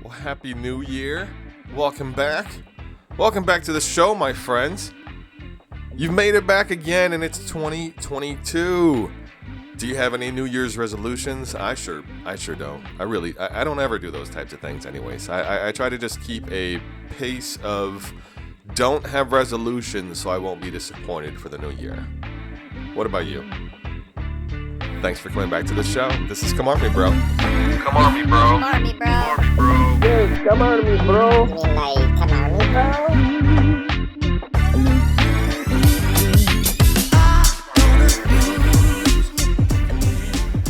Well, Happy New Year. Welcome back. Welcome back to the show, my friends. You've made it back again, and it's 2022. Do you have any New Year's resolutions? I sure don't. I don't ever do those types of things anyways. I try to just keep a pace of don't have resolutions so I won't be disappointed for the new year. What about you? Thanks for coming back to the show. This is Come On Me, Bro. Come on me, bro. Come on me, bro. Come on me, bro. Yes, come on me, bro. You mean like, come on me, bro?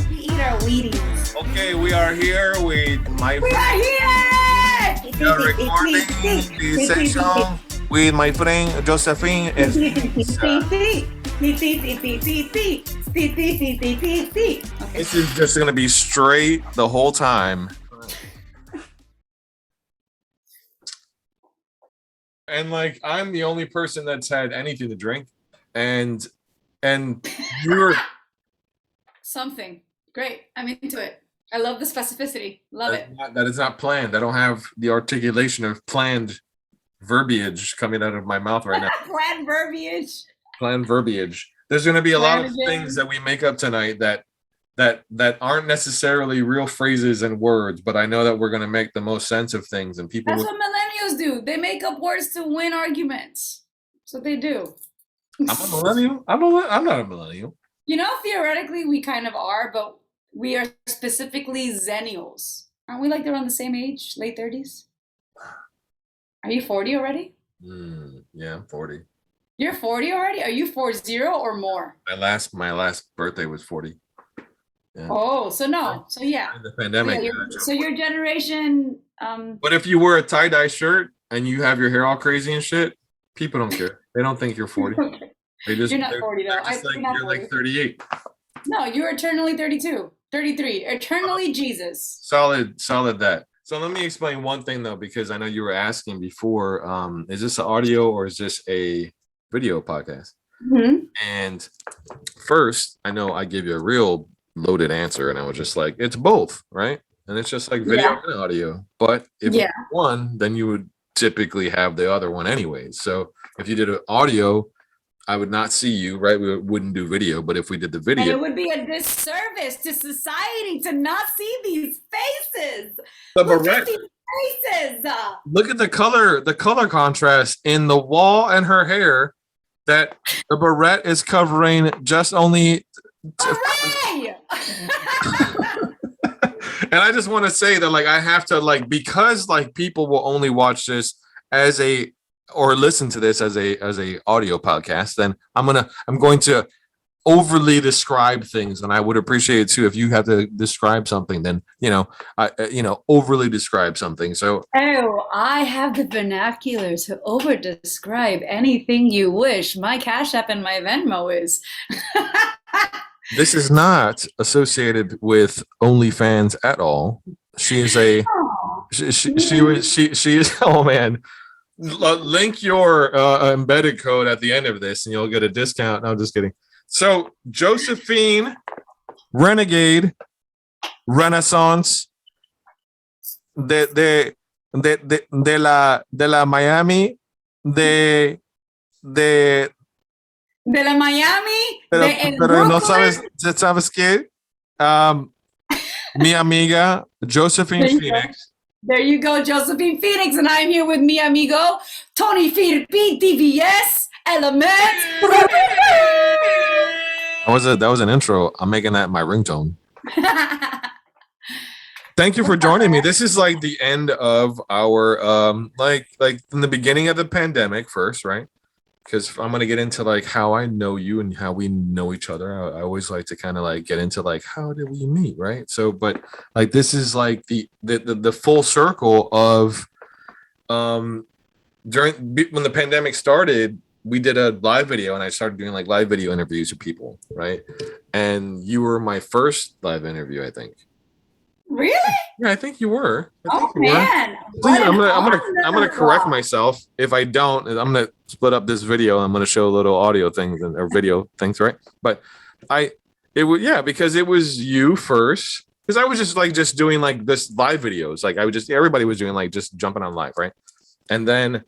We eat our Wheaties. Okay, we are here with my We are here! We are recording the session with my friend Josephine. This is just gonna be straight the whole time. And like I'm the only person that's had anything to drink, and you're Something. Great. I'm into it. I love the specificity. Love it. that is not planned. I don't have the articulation of planned verbiage coming out of my mouth right now. Planned verbiage. Planned verbiage. There's going to be a lot of Planned things that we make up tonight that aren't necessarily real phrases and words, but I know that we're going to make the most sense of things, and people. That's what millennials do. They make up words to win arguments. That's what they do. I'm a millennial. I'm not a millennial. You know, theoretically, we kind of are, but we are specifically Zennials. Aren't we like around the same age, late 30s? Are you 40 already? Yeah, I'm 40. You're 40 already? Are you 40 or more? My last birthday was 40. Yeah. Oh, so no. So yeah. In the pandemic. Yeah, so your generation. But if you wear a tie-dye shirt and you have your hair all crazy and shit, people don't care. They don't think you're 40. They just, You're not 40 though. You're like 38. No, you're eternally 32, 33, eternally Jesus. Solid that. So let me explain one thing though, because I know you were asking before, is this an audio or is this a video podcast? Mm-hmm. And first, I know I gave you a real loaded answer and I was just like, it's both, right? And it's just like video and audio. But if you did one, then you would typically have the other one anyways. So if you did an audio, I would not see you, right? We wouldn't do video, but if we did the video, and it would be a disservice to society to not see these faces. Look at these faces. Look at the color contrast in the wall and her hair. That the barrette is covering just only. Hooray! And I just want to say that, like, I have to, like, because like people will only watch this as a or listen to this as a audio podcast, then I'm going to overly describe things, and I would appreciate it too if you have to describe something, then overly describe something. So I have the vernacular to over describe anything you wish. My Cash App and my Venmo is. This is not associated with OnlyFans at all. She is a she is oh man. Link your embedded code at the end of this and you'll get a discount. No, just kidding. So Josephine, Renegade, Renaissance, de la Miami, de la Miami, pero no sabes qué. Mi amiga Josephine Phoenix. There you go, Josephine Phoenix, and I'm here with mi amigo Tony Firpi, DVS, Element. That was an intro. I'm making that my ringtone. Thank you for joining me. This is like the end of our like in the beginning of the pandemic first, right? Because I'm gonna get into like how I know you and how we know each other. I always like to kind of like get into like how did we meet, right? So, but like this is like the full circle of when the pandemic started, we did a live video and I started doing like live video interviews with people, right? And you were my first live interview, I think. Really? Yeah, I think you were. Man. I'm gonna correct myself. If I don't, I'm gonna split up this video. I'm gonna show little audio things or video things, right? But because it was you first, because I was just doing like this live videos. Like everybody was doing like just jumping on live, right? And then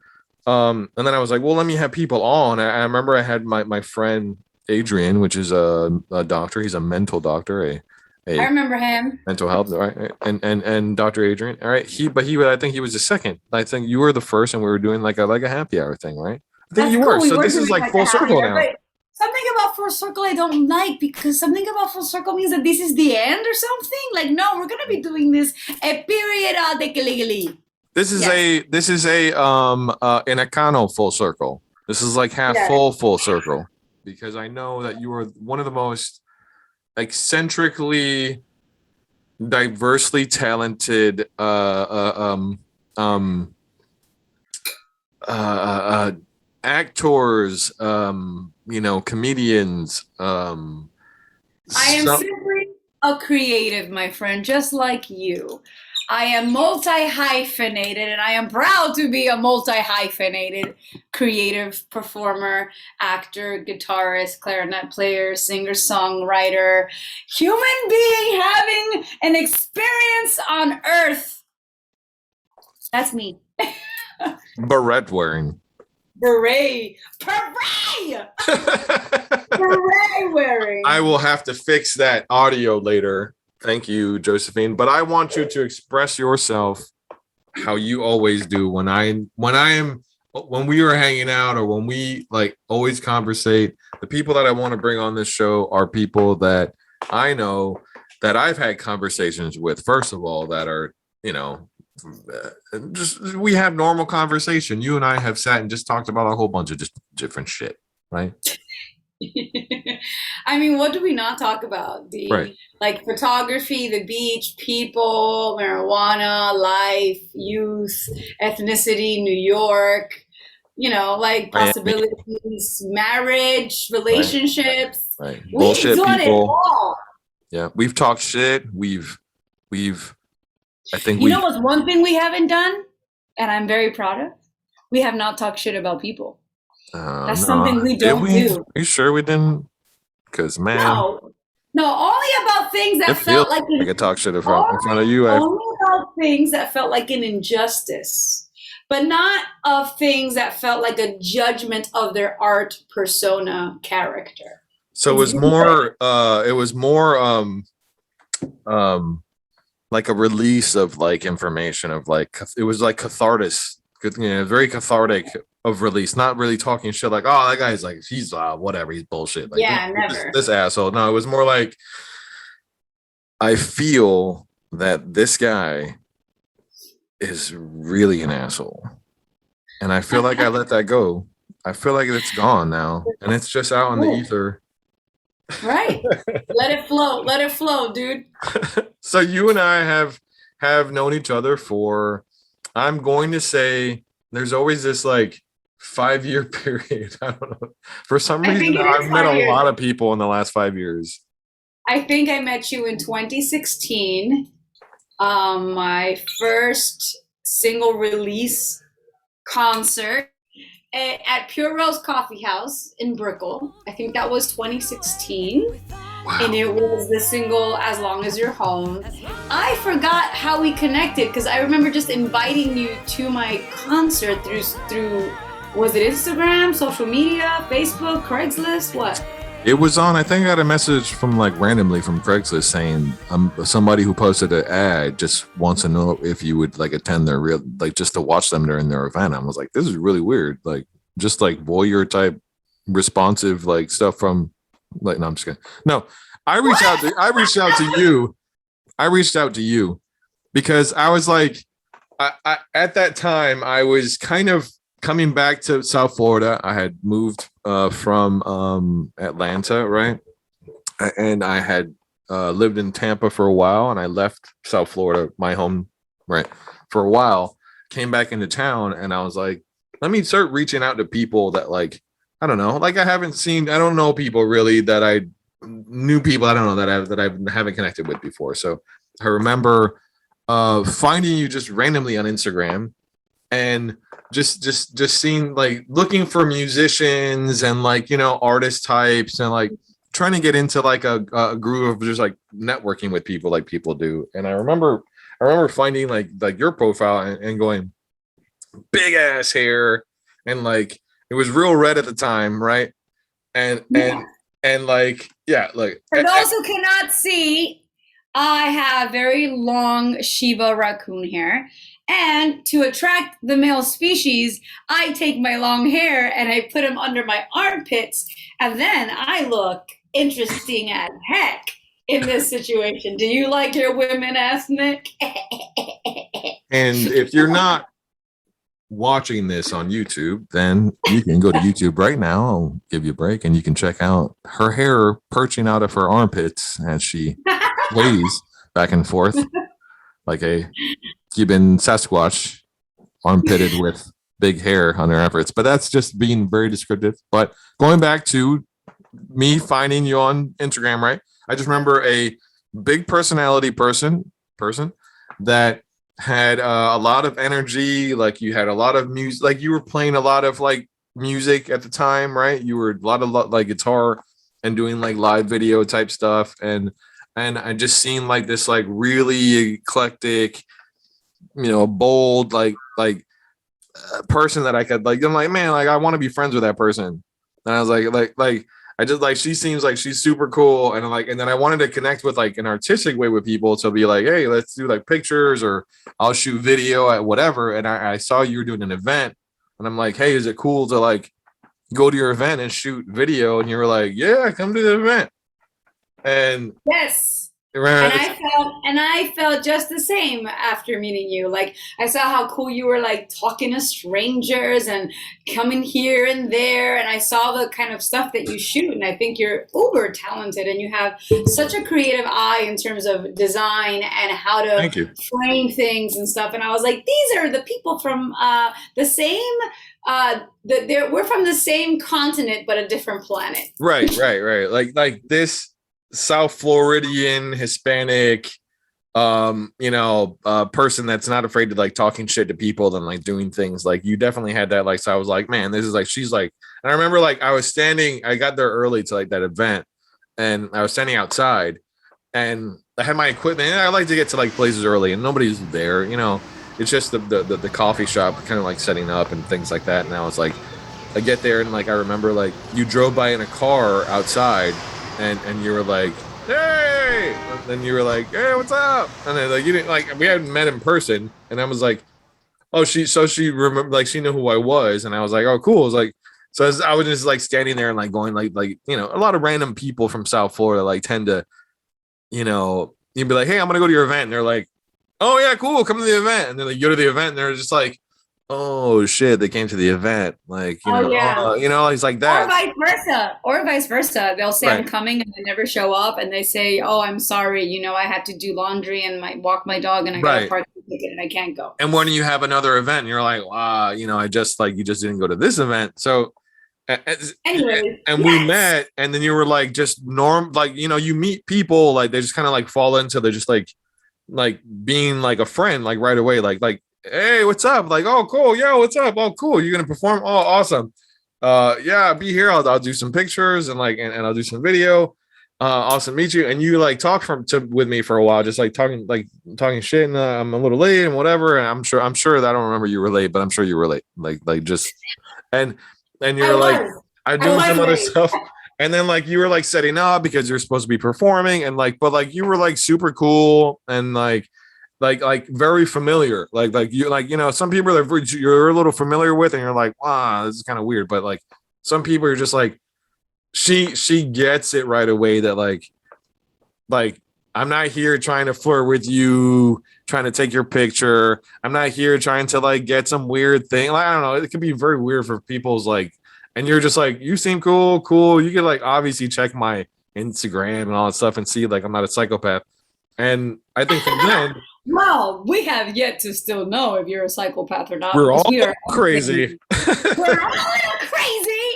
I was like, well, let me have people on. I remember I had my friend Adrian, which is a doctor. He's a mental doctor, I a remember him. mental health, right? And Dr. Adrian, all right. I think he was the second. I think you were the first, and we were doing like a happy hour thing, right? I think That's you cool. were. We So were this is doing like like full a happy circle hour, now. but something about full circle I don't like, because something about full circle means that this is the end or something. Like, no, we're gonna be doing this periodically. This is a an Econo full circle. This is like half Yeah. full circle, because I know that you are one of the most eccentrically, diversely talented actors, comedians. I am some- simply a creative, my friend, just like you. I am multi-hyphenated, and I am proud to be a multi-hyphenated creative performer, actor, guitarist, clarinet player, singer, songwriter, human being having an experience on Earth. That's me. Beret wearing. Beret wearing. I will have to fix that audio later. Thank you, Josephine. But I want you to express yourself how you always do when we are hanging out, or when we like always conversate. The people that I want to bring on this show are people that I know, that I've had conversations with, first of all, that are, just we have normal conversation. You and I have sat and just talked about a whole bunch of just different shit, right? I mean, what do we not talk about? Right. Like photography, the beach, people, marijuana, life, youth, ethnicity, New York, like Miami. possibilities, marriage, relationships. Right. We've Bullshit done people. it all. Yeah, we've talked shit. We've I think You know what's one thing we haven't done, and I'm very proud of? We have not talked shit about people. That's something we don't do. Are you sure we didn't? Because man, No, only about things that it feels felt like I could talk shit in front of you. only about things that felt like an injustice, but not of things that felt like a judgment of their art, persona, character. So it was more like a release of like information, of like, it was like cathartic, very cathartic of release, not really talking shit like, oh, that guy's like, he's whatever, he's bullshit. Like, Yeah, never. This asshole. No, it was more like, I feel that this guy is really an asshole. And I feel like I let that go. I feel like it's gone now. And it's just out in the ether. Right. Let it flow, dude. So you and I have known each other for, I'm going to say, there's always this like 5-year period. I don't know. For some reason, I've met a lot of people in the last 5 years. I think I met you in 2016. My first single release concert at Pure Rose Coffee House in Brickell. I think that was 2016. Wow. And it was the single As Long As You're Home. I forgot how we connected, because I remember just inviting you to my concert through was it Instagram, social media, Facebook, Craigslist, what? It was on, I think I got a message from like randomly from Craigslist saying somebody who posted an ad just wants to know if you would like attend their real, like just to watch them during their event. I was like, this is really weird. Like just like voyeur type responsive like stuff from like, no, I'm just kidding. No, I reached out to you because I was like, I at that time I was kind of coming back to South Florida. I had moved from Atlanta, right? And I had lived in Tampa for a while, and I left South Florida, my home, right, for a while. Came back into town, and I was like, let me start reaching out to people that, like, I don't know, like I don't know people really that I knew people I don't know that I haven't connected with before. So I remember finding you just randomly on Instagram, and just seeing, like, looking for musicians and like, you know, artist types, and like trying to get into like a groove of just like networking with people like people do. And I remember finding like your profile and going, big ass hair, and like it was real red at the time, right? And Yeah. and like yeah, like For those who cannot see, I have very long Shiba raccoon hair. And to attract the male species, I take my long hair and I put them under my armpits, and then I look interesting as heck in this situation. Do you like your women, ethnic? and if you're not watching this on YouTube, then you can go to YouTube right now. I'll give you a break and you can check out her hair perching out of her armpits as she sways back and forth like a Cuban Sasquatch, armpitted with big hair on her efforts. But that's just being very descriptive. But going back to me finding you on Instagram, right? I just remember a big personality person that had a lot of energy. Like you had a lot of music, like you were playing a lot of like music at the time, right? You were a lot of like guitar and doing like live video type stuff. And I just seen like this like really eclectic, bold, like person that I could like. I'm like, man, like I want to be friends with that person. And I was like I just like, she seems like she's super cool. And like, and then I wanted to connect with like an artistic way with people to be like, hey, let's do like pictures, or I'll shoot video at whatever. And I saw you were doing an event, and I'm like, hey, is it cool to like go to your event and shoot video? And you were like, yeah, come to the event. And yes. And I felt just the same after meeting you. Like I saw how cool you were, like talking to strangers and coming here and there. And I saw the kind of stuff that you shoot. And I think you're uber talented, and you have such a creative eye in terms of design and how to frame things and stuff. And I was like, these are the people from the same. We're from the same continent, but a different planet. Right. Like this South Floridian Hispanic person that's not afraid to like talking shit to people and like doing things. Like you definitely had that. Like, so I was like, man, this is like, she's like, and I remember like I got there early to like that event, and I was standing outside and I had my equipment, and I like to get to like places early and nobody's there, it's just the coffee shop kind of like setting up and things like that. And I was like, I get there and like I remember like you drove by in a car outside, and you were like, hey, and then you were like, hey, what's up? And then like you didn't, like, we hadn't met in person, and I was like, oh, she remember, like she knew who I was. And I was like, oh, cool. I was like, so I was just like standing there and like going like a lot of random people from South Florida like tend to, you'd be like, hey, I'm gonna go to your event, and they're like, oh yeah, cool, come to the event. And then they go to the event and they're just like, oh shit, they came to the event, like it's like that, or vice versa. They'll say I'm coming and they never show up, and they say, oh, I'm sorry, I had to do laundry and walk my dog, and I got a parking ticket and I can't go. And when you have another event and you're like, wow, I just like, you just didn't go to this event. So anyway, and we met, and then you were like just you meet people, like they just kind of like fall into, they're just like being like a friend, like right away, like hey, what's up? Like, oh, cool. Yo, what's up? Oh, cool. You're going to perform? Oh, awesome. Yeah, be here. I'll do some pictures and like, and I'll do some video. Awesome to meet you. And you like talk with me for a while, just like talking shit. And I'm a little late and whatever. And I'm sure that I don't remember you were late, but I'm sure you were late. Like just, and you're like, I'm doing some other stuff. And then like, you were like setting up because you're supposed to be performing, and like, but like, you were like super cool and like very familiar, like you, some people that you're a little familiar with, and you're like, wow, this is kind of weird. But like some people are just like, she gets it right away that like I'm not here trying to flirt with you, trying to take your picture. I'm not here trying to like get some weird thing. Like, I don't know, it could be very weird for people's like, and you're just like, you seem cool. You could like obviously check my Instagram and all that stuff and see like I'm not a psychopath. And I think from then, well, we have yet to still know if you're a psychopath or not. We're all crazy. We're all crazy.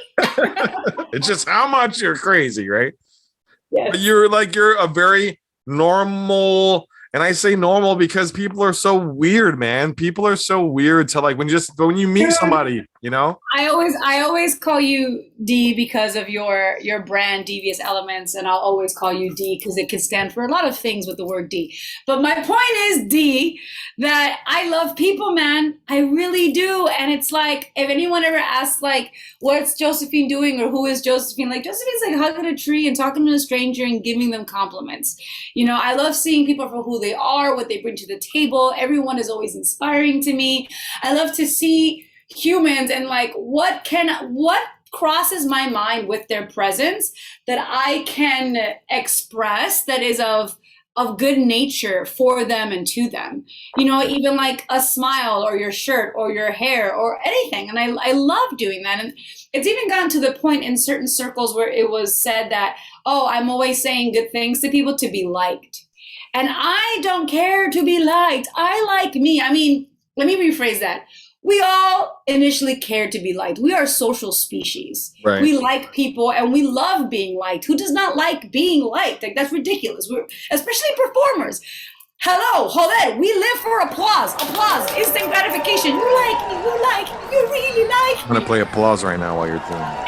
It's just how much you're crazy, right? Yes. But you're a very normal, And I say normal because people are so weird, man. People are so weird to like when you meet somebody, you know? I always call you D because of your brand Devious Elements, and I'll always call you D because it can stand for a lot of things with the word D. But my point is, D, that I love people, man. I really do. And it's like, if anyone ever asks like, what's Josephine doing or who is Josephine? Like, Josephine's like hugging a tree and talking to a stranger and giving them compliments. You know, I love seeing people for who they are, what they bring to the table. Everyone is always inspiring to me. I love to see humans and like what crosses my mind with their presence that I can express that is of good nature for them and to them. You know, even like a smile or your shirt or your hair or anything. And I love doing that. And it's even gotten to the point in certain circles where it was said that, oh, I'm always saying good things to people to be liked. And I don't care to be liked. I like me. I mean, let me rephrase that. We all initially care to be liked. We are a social species. Right. We like people and we love being liked. Who does not like being liked? Like, that's ridiculous. We're especially performers. Hello, Joder, we live for applause. Applause, instant gratification. You like me, you really like me. I'm gonna play applause right now while you're doing it.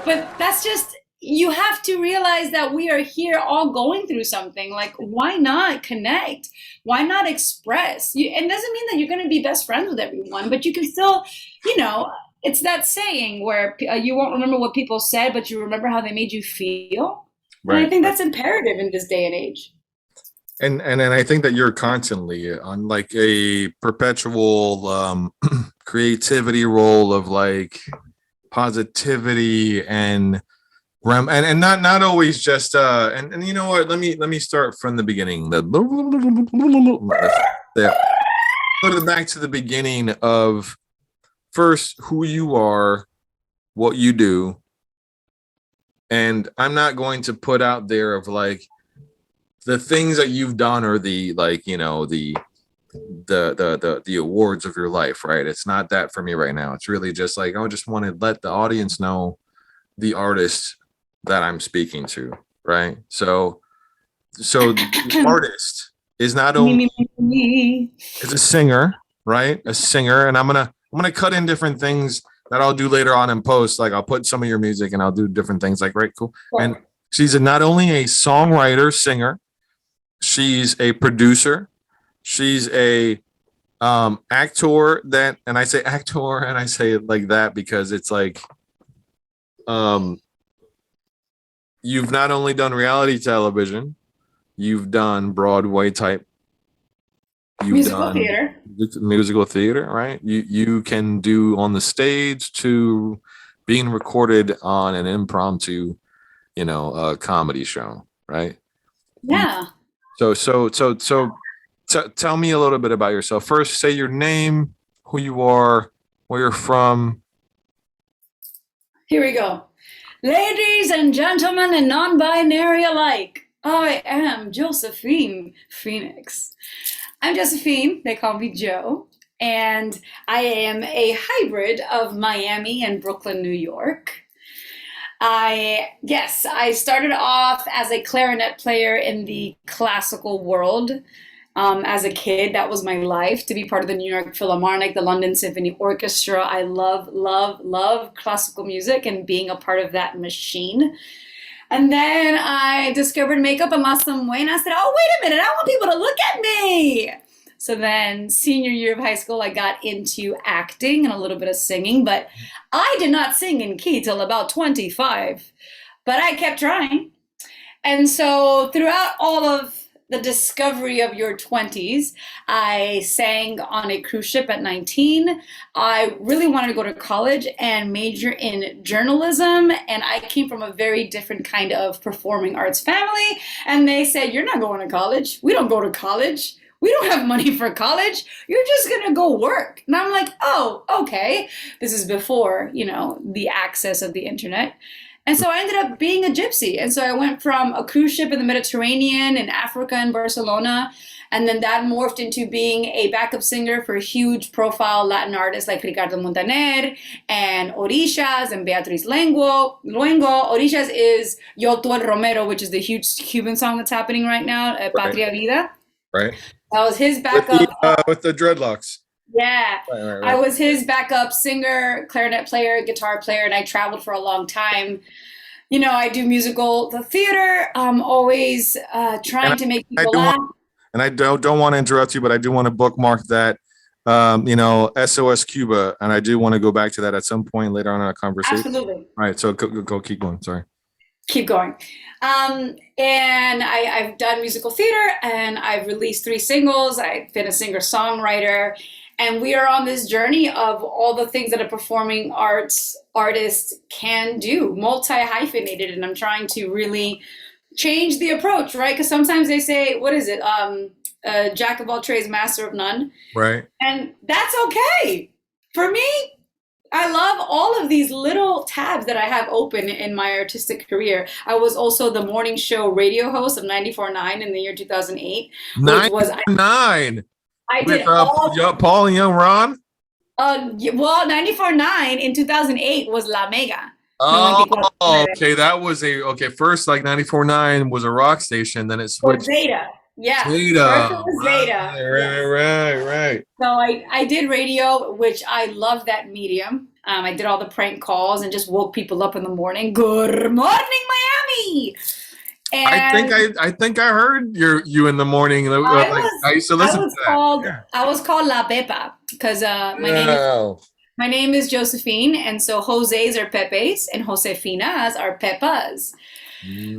But that's just, you have to realize that we are here all going through something. Like, why not connect? Why not express? It doesn't mean that you're going to be best friends with everyone, but you can still, you know, it's that saying where you won't remember what people said, but you remember how they made you feel. Right. And I think that's imperative in this day and age. And I think that you're constantly on like a perpetual creativity role of like positivity and not always just and you know what, let me start from the beginning. Go back to the beginning of first who you are, what you do. And I'm not going to put out there of like the things that you've done or the like, you know, the awards of your life, right? It's not that for me right now. It's really just like, I just want to let the audience know the artist that I'm speaking to, right? So the artist is not only is a singer, right? A singer, and I'm gonna cut in different things that I'll do later on in post. Like I'll put some of your music and I'll do different things. Like, right, cool. Sure. And she's not only a songwriter, singer, she's a producer, she's a actor. That, and I say actor, and I say it like that because it's like you've not only done reality television, you've done Broadway type. You've musical done theater. Musical theater, right? You can do on the stage to being recorded on an impromptu, you know, comedy show, right? Yeah. So tell me a little bit about yourself. First, say your name, who you are, where you're from. Here we go. Ladies and gentlemen and non-binary alike, I am Josephine Phoenix. I'm Josephine, they call me Jo, and I am a hybrid of Miami and Brooklyn, New York. I started off as a clarinet player in the classical world. As a kid, that was my life, to be part of the New York Philharmonic, the London Symphony Orchestra. I love classical music and being a part of that machine. And then I discovered makeup and lost some weight, and I said, oh, wait a minute, I want people to look at me. So then senior year of high school, I got into acting and a little bit of singing, but I did not sing in key till about 25, but I kept trying. And so throughout all of the discovery of your 20s, I sang on a cruise ship at 19. I really wanted to go to college and major in journalism. And I came from a very different kind of performing arts family. And they said, you're not going to college. We don't go to college. We don't have money for college. You're just going to go work. And I'm like, oh, okay. This is before, you know, the access of the internet. And so I ended up being a gypsy. And so I went from a cruise ship in the Mediterranean in Africa in Barcelona. And then that morphed into being a backup singer for huge profile Latin artists like Ricardo Montaner and Orishas and Beatriz Luengo. Orishas is Yo Tu El Romero, which is the huge Cuban song that's happening right now, Patria Vida. Right. That was his backup. With the dreadlocks. Yeah. Right. I was his backup singer, clarinet player, guitar player, and I traveled for a long time. You know, I do musical theater. I'm always trying to make people laugh. And I don't want to interrupt you, but I do want to bookmark that, SOS Cuba. And I do want to go back to that at some point later on in our conversation. Absolutely. All right. So go keep going. Sorry. Keep going. And I've done musical theater and I've released 3 singles. I've been a singer-songwriter. And we are on this journey of all the things that a performing arts artist can do, multi-hyphenated. And I'm trying to really change the approach, right? Because sometimes they say, what is it? Jack of all trades, master of none. Right. And that's okay. For me, I love all of these little tabs that I have open in my artistic career. I was also the morning show radio host of 94.9 in the year 2008. 9. I did Paul and Young Ron? Well, 94.9 in 2008 was La Mega. Oh, okay. That was first, like 94.9 was a rock station, then it switched. Zeta. Yeah. Zeta. First it was Zeta. Right. So I did radio, which I love that medium. I did all the prank calls and just woke people up in the morning. Good morning, Miami. And I think I heard you in the morning. I used to listen to that. I was called La Pepa because my name is Josephine, and so Jose's are Pepes and Josefinas are Pepas.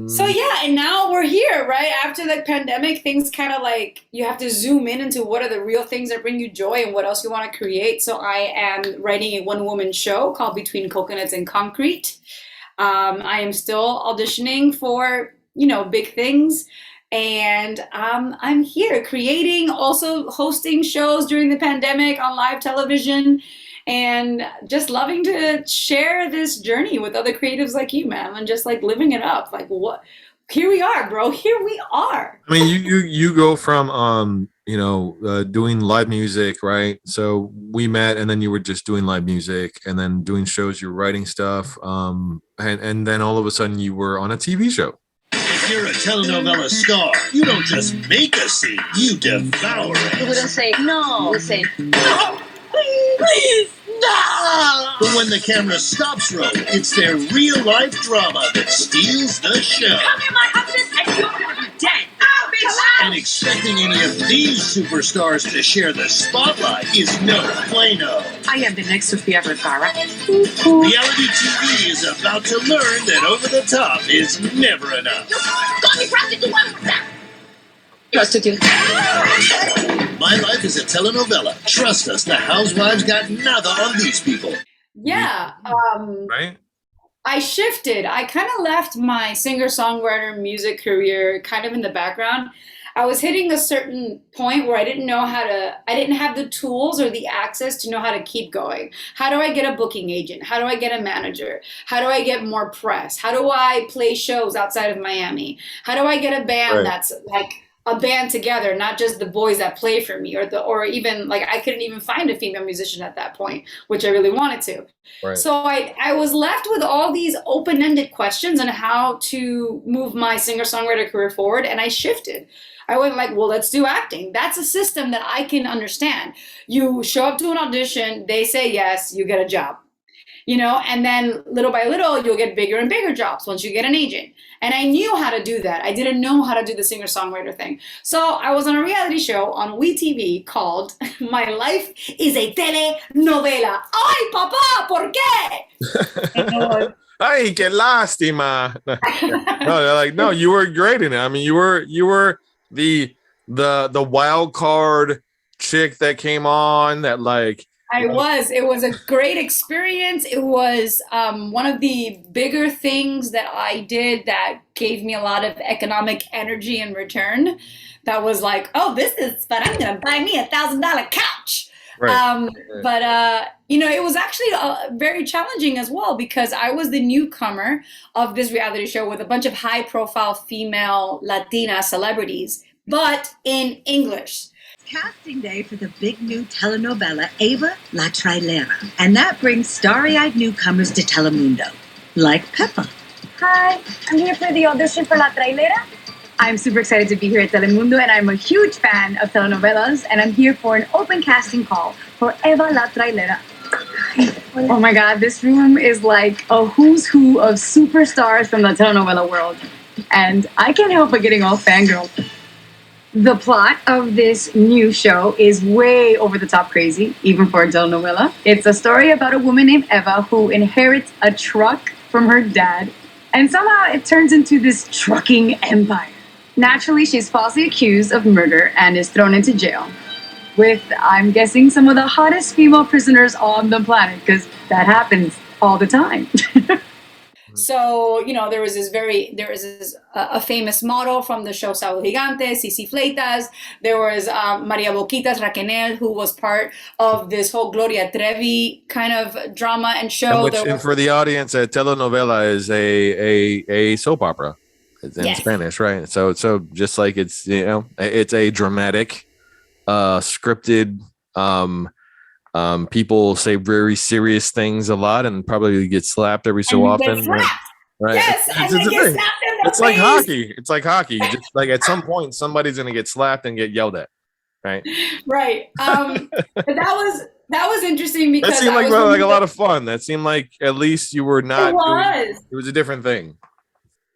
So yeah, and now we're here, right? After the pandemic, things kind of like you have to zoom into what are the real things that bring you joy and what else you want to create. So I am writing a one-woman show called Between Coconuts and Concrete. I am still auditioning for big things. And I'm here creating, also hosting shows during the pandemic on live television and just loving to share this journey with other creatives like you, man, and just like living it up. Like what? Here we are, bro. Here we are. I mean, you go from, doing live music, right? So we met and then you were just doing live music and then doing shows, you're writing stuff. And then all of a sudden you were on a TV show. If you're a telenovela star, you don't just make a scene, you devour it. We don't say no. We say no. Please, no! But when the camera stops rolling, it's their real-life drama that steals the show. Come here, my husband, and you're gonna be dead. Oh, bitch! And expecting any of these superstars to share the spotlight is no bueno. I am the next Sofia Vergara. Reality TV is about to learn that over the top is never enough. Call me prostitute. Prostitute. My Life Is A Telenovela. Trust us, the housewives got nada on these people. Yeah. Right? I shifted. I kind of left my singer-songwriter music career kind of in the background. I was hitting a certain point where I didn't have the tools or the access to know how to keep going. How do I get a booking agent? How do I get a manager? How do I get more press? How do I play shows outside of Miami? How do I get a band that's like a band together, not just the boys that play for me, or even like I couldn't even find a female musician at that point, which I really wanted to. Right. So I was left with all these open-ended questions on how to move my singer-songwriter career forward, and I shifted. I went like, well, let's do acting. That's a system that I can understand. You show up to an audition, they say yes, you get a job. And then little by little, you'll get bigger and bigger jobs once you get an agent. And I knew how to do that. I didn't know how to do the singer-songwriter thing. So I was on a reality show on WETV called My Life Is A Telenovela. Ay, papá, ¿por qué? Ay, qué lástima. No, they're like, no, you were great in it. I mean, you were the wild card chick that came on that like. It was a great experience. It was one of the bigger things that I did that gave me a lot of economic energy in return. That was like, oh, this is fun. I'm going to buy me $1,000 couch. Right. But you know, it was actually very challenging as well because I was the newcomer of this reality show with a bunch of high-profile female Latina celebrities, but in English. Casting day for the big new telenovela Eva La Trailera. And that brings starry-eyed newcomers to Telemundo, like Peppa. Hi, I'm here for the audition for La Trailera. I'm super excited to be here at Telemundo, and I'm a huge fan of telenovelas, and I'm here for an open casting call for Eva La Trailera. Oh my God, this room is like a who's who of superstars from the telenovela world, and I can't help but getting all fangirl. The plot of this new show is way over the top crazy, even for a telenovela. It's a story about a woman named Eva who inherits a truck from her dad, and somehow it turns into this trucking empire. Naturally, she's falsely accused of murder and is thrown into jail with, I'm guessing, some of the hottest female prisoners on the planet, because that happens all the time. So, you know, there was this a famous model from the show Sábado Gigante, Cici Fleitas. There was Maria Boquitas Raquenel, who was part of this whole Gloria Trevi kind of drama and show. And for the audience, a telenovela is a soap opera. It's in Spanish, right? So just like it's, you know, it's a dramatic, scripted, people say very serious things a lot and probably get slapped every so often. Right. Yes, it's a thing. It's like hockey. It's like hockey. Just like at some point, somebody's gonna get slapped and get yelled at. Right. Right. But that was interesting because that seemed like a lot of fun. That seemed like at least you were not. It was a different thing.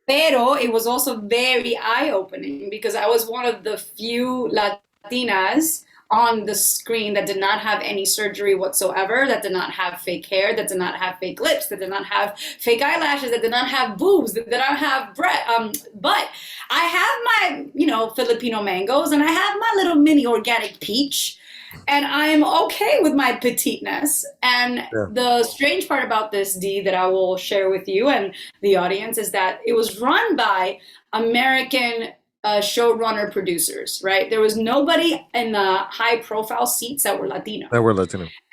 Pero it was also very eye-opening because I was one of the few Latinas on the screen that did not have any surgery whatsoever, that did not have fake hair, that did not have fake lips, that did not have fake eyelashes, that did not have boobs, that did not have but I have my, you know, Filipino mangoes, and I have my little mini organic peach, and I'm okay with my petiteness. And the strange part about this, Dee, that I will share with you and the audience is that it was run by American showrunner producers, right? There was nobody in the high profile seats that were Latino.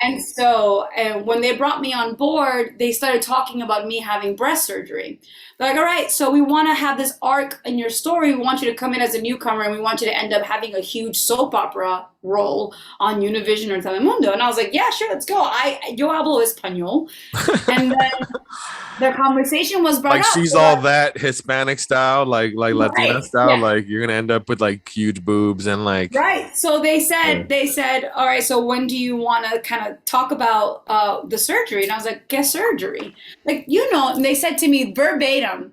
And so when they brought me on board, they started talking about me having breast surgery. They're like, all right, so we want to have this arc in your story. We want you to come in as a newcomer and we want you to end up having a huge soap opera role on Univision or Telemundo. And I was like, yeah, sure, let's go. Yo hablo español. And then the conversation was brought like up. She's all that Hispanic style, like Latina style. Yeah. Like you're gonna end up with like huge boobs and like So they said, all right, so when do you want to kind of talk about the surgery? And I was like, get surgery, like, you know. And they said to me verbatim,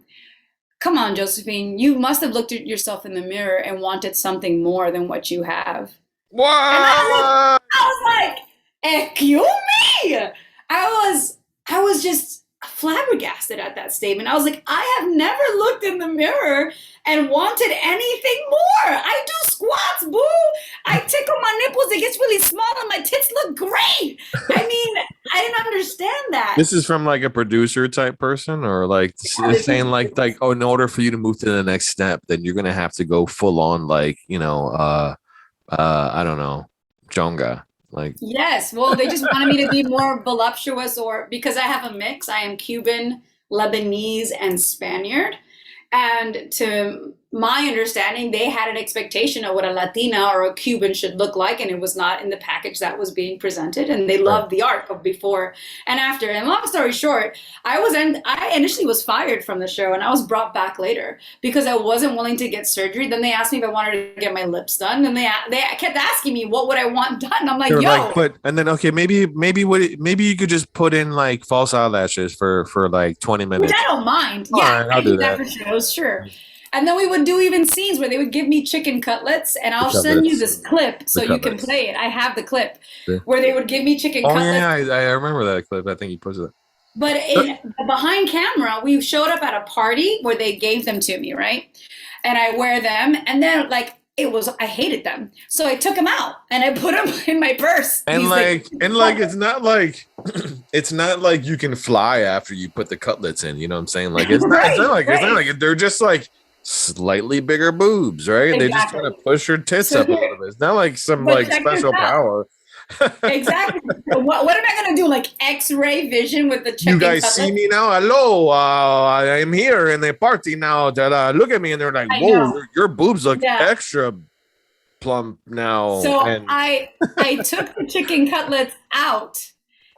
come on, Josephine, you must have looked at yourself in the mirror and wanted something more than what you have. What? And I was like, excuse me. I was just flabbergasted at that statement. I was like, I have never looked in the mirror and wanted anything more. I do squats, boo. I tickle my nipples. It gets really small and my tits look great. I mean, I didn't understand that. This is from like a producer type person, or like saying like, oh, in order for you to move to the next step, then you're gonna have to go full on, like, you know, I don't know, Jonga. Like, yes, well, they just wanted me to be more voluptuous, or because I have a mix. I am Cuban, Lebanese, and Spaniard. And to my understanding, they had an expectation of what a Latina or a Cuban should look like, and it was not in the package that was being presented. And they loved the arc of before and after. And long story short, I initially was fired from the show, and I was brought back later because I wasn't willing to get surgery. Then they asked me if I wanted to get my lips done, and they kept asking me what would I want done. I'm like, maybe you could just put in like false eyelashes for like 20 minutes. Which I don't mind. Yeah, right, I'll do that for shows, sure. And then we would do even scenes where they would give me chicken cutlets, and I'll send you this clip so you can play it. I have the clip where they would give me chicken cutlets. Yeah, I remember that clip. I think you posted it. But behind camera, we showed up at a party where they gave them to me, right? And I wear them, and then like I hated them, so I took them out and I put them in my purse. And it's not like you can fly after you put the cutlets in. You know what I'm saying? Like it's not like they're just like slightly bigger boobs, right? Exactly. They just kind of push your tits up a little bit. It's not like some like special power. Exactly. What am I gonna do? Like X-ray vision with the chicken You guys cutlet? see me now? Hello, I'm here in the party now. That look at me, and they're like, I "Whoa, know. your boobs look Yeah. extra plump now." So And I took the chicken cutlets out,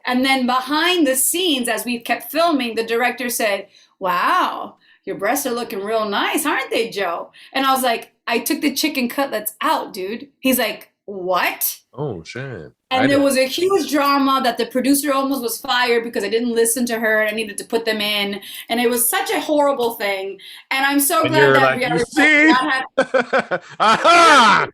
and then behind the scenes, as we kept filming, the director said, "Wow, your breasts are looking real nice, aren't they, Joe?" And I was like, "I took the chicken cutlets out, dude." He's like, "What?" oh shit, And there was a huge drama that the producer almost was fired because I didn't listen to her and I needed to put them in. And it was such a horrible thing. And I'm so And glad you're that like, reality you see? had Aha!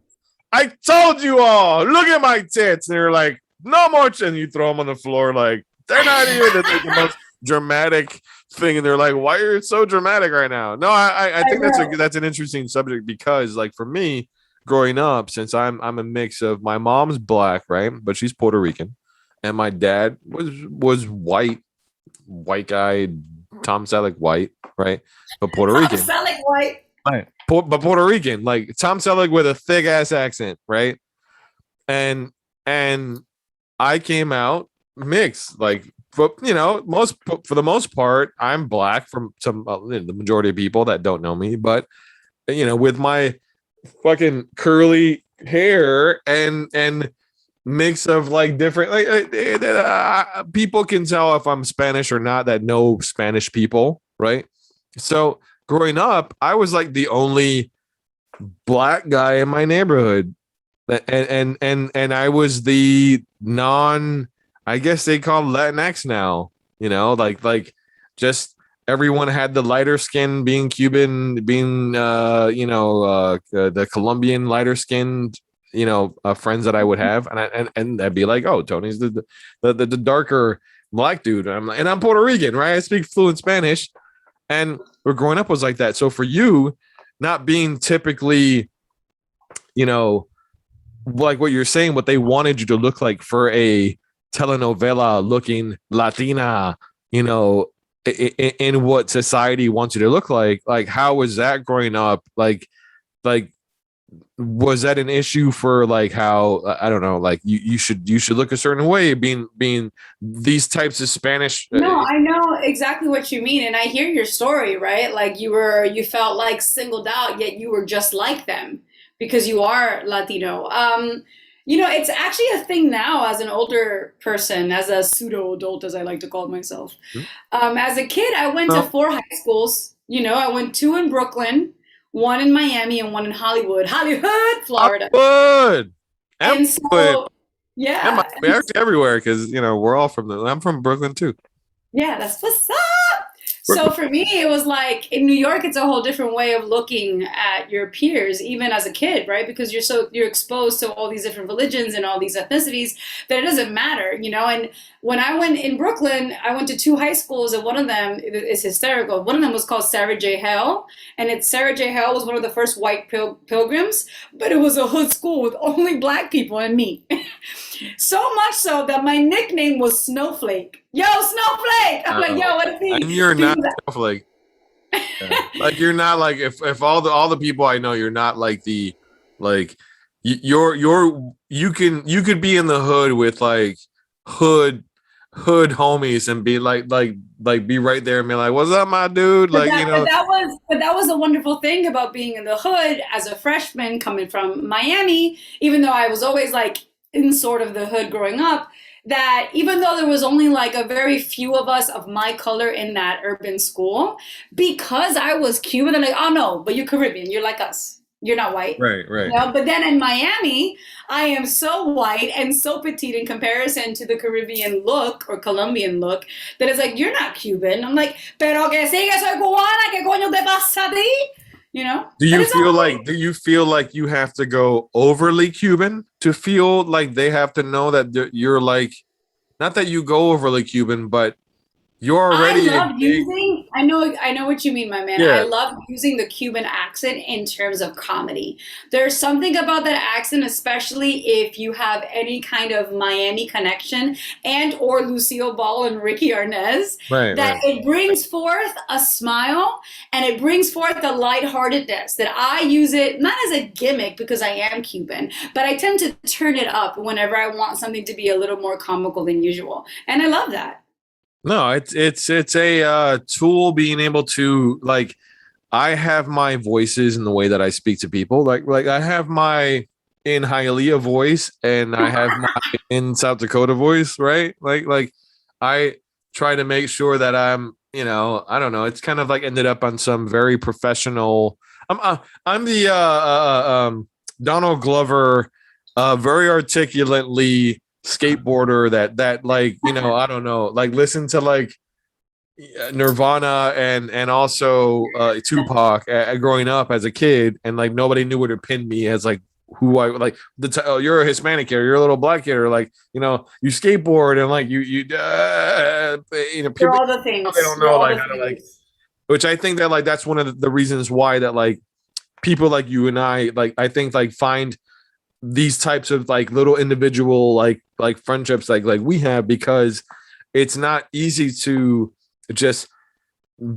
I told you all. Look at my tits. And you're like, no more. And you throw them on the floor. Like, they're not even the most dramatic thing. And they're like, why are you so dramatic right now? No, I think that's an interesting subject because, like, for me, growing up, since I'm a mix of my mom's black, right? But she's Puerto Rican. And my dad was white guy, Tom Selleck white, right? But Puerto Rican. Tom Selleck white. Right. But Puerto Rican, like Tom Selleck with a thick ass accent, right? And I came out mixed, like, but you know, for the most part, I'm black from the majority of people that don't know me, but you know, with my fucking curly hair and mix of like different people can tell if I'm Spanish or not that know Spanish people, right? So growing up, I was like the only black guy in my neighborhood, and I was the I guess they call Latinx now, you know, like just everyone had the lighter skin, being Cuban, being the Colombian lighter skinned, friends that I would have, and I'd be like, oh, Tony's the darker black dude, and I'm Puerto Rican, right? I speak fluent Spanish, and we're growing up was like that. So for you, not being typically, like what you're saying, what they wanted you to look like for a telenovela looking Latina, in what society wants you to look like how was that growing up? Like was that an issue for like how I don't know, like you should look a certain way being these types of Spanish? No, I know exactly what you mean, and I hear your story, right? Like you felt like singled out, yet you were just like them because you are Latino. It's actually a thing now as an older person, as a pseudo adult, as I like to call myself. As a kid, I went to 4 high schools. I went 2 in Brooklyn, 1 in Miami, and 1 in Hollywood, Florida. Hollywood. And so, yeah. We're actually everywhere because, we're all I'm from Brooklyn too. Yeah, that's what's up. So for me, it was like in New York, it's a whole different way of looking at your peers, even as a kid, right? Because you're exposed to all these different religions and all these ethnicities that it doesn't matter, And when I went in Brooklyn, I went to 2 high schools, and one of them is hysterical. One of them was called Sarah J. Hale, and Sarah J. Hale was one of the first white pilgrims, but it was a hood school with only black people and me. So much so that my nickname was Snowflake. Yo, Snowflake! I'm like, yo, what is he? And you're not Snowflake. Yeah. Like you're not like if all the people I know, you're not like you could be in the hood with like hood homies and be like be right there and be like, what's up, my dude? But that was a wonderful thing about being in the hood as a freshman coming from Miami, even though I was always like in sort of the hood growing up, that even though there was only like a very few of us of my color in that urban school, because I was Cuban, they're like, oh no, but you're Caribbean, you're like us. You're not white. Right. But then in Miami, I am so white and so petite in comparison to the Caribbean look or Colombian look that it's like, you're not Cuban. I'm like, pero que sí, que soy cubana, que coño te pasa a ti? Do you feel like you have to go overly Cuban to feel like they have to know that you're like, not that you go overly Cuban, but you're already. I know what you mean, my man. I Yeah, love using the Cuban accent in terms of comedy. There's something about that accent, especially if you have any kind of Miami connection and or Lucille Ball and Ricky Arnez, right, that right. it brings forth a smile and it brings forth a lightheartedness that I use it not as a gimmick because I am Cuban, but I tend to turn it up whenever I want something to be a little more comical than usual. And I love that. No, it's a tool being able to like. I have my voices in the way that I speak to people. Like I have my in Hialeah voice and I have my in South Dakota voice, right? Like I try to make sure that I'm, I don't know. It's kind of like ended up on some very professional. I'm the Donald Glover, very articulately skateboarder that like I don't know, like listen to like Nirvana and also Tupac growing up as a kid, and like nobody knew where to pin me as like who I like. Oh, you're a Hispanic kid, or you're a little black kid, or like you skateboard and like You're people all the they things. don't You're know all like the how to like, things. which I think that like that's one of the reasons why that like people like you and I like I think like find these types of like little individual like friendships like we have, because it's not easy to just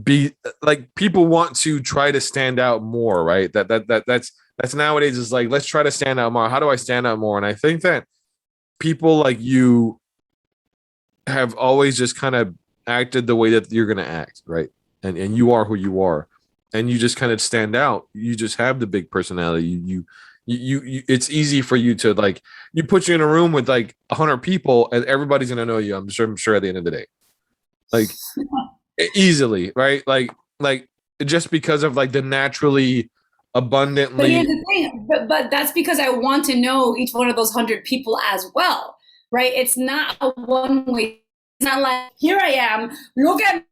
be like people want to try to stand out more, right? That's nowadays is like, let's try to stand out more. How do I stand out more? And I think that people like you have always just kind of acted the way that you're going to act, right? And you are who you are, and you just kind of stand out. You just have the big personality. You it's easy for you to like, you put you in a room with like 100 people and everybody's going to know you. I'm sure at the end of the day, like easily, right? Like just because of like the naturally But abundantly. here's the thing, but that's because I want to know each one of those 100 people as well, right? It's not a one way. It's not like, here I am, look at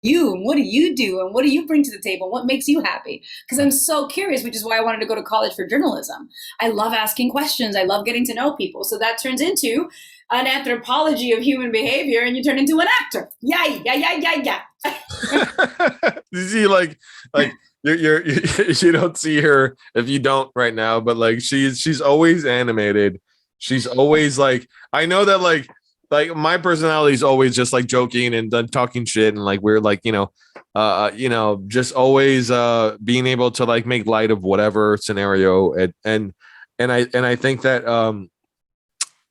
you, and what do you do, and what do you bring to the table? What makes you happy? Because I'm so curious, which is why I wanted to go to college for journalism. I love asking questions. I love getting to know people. So that turns into an anthropology of human behavior, and you turn into an actor. Yeah, yeah, yeah, yeah, yeah. You see, like you don't see her if you don't right now, but like she's always animated. She's always like, I know that like my personality is always just like joking and talking shit, and like we're like just always being able to like make light of whatever scenario, and I think that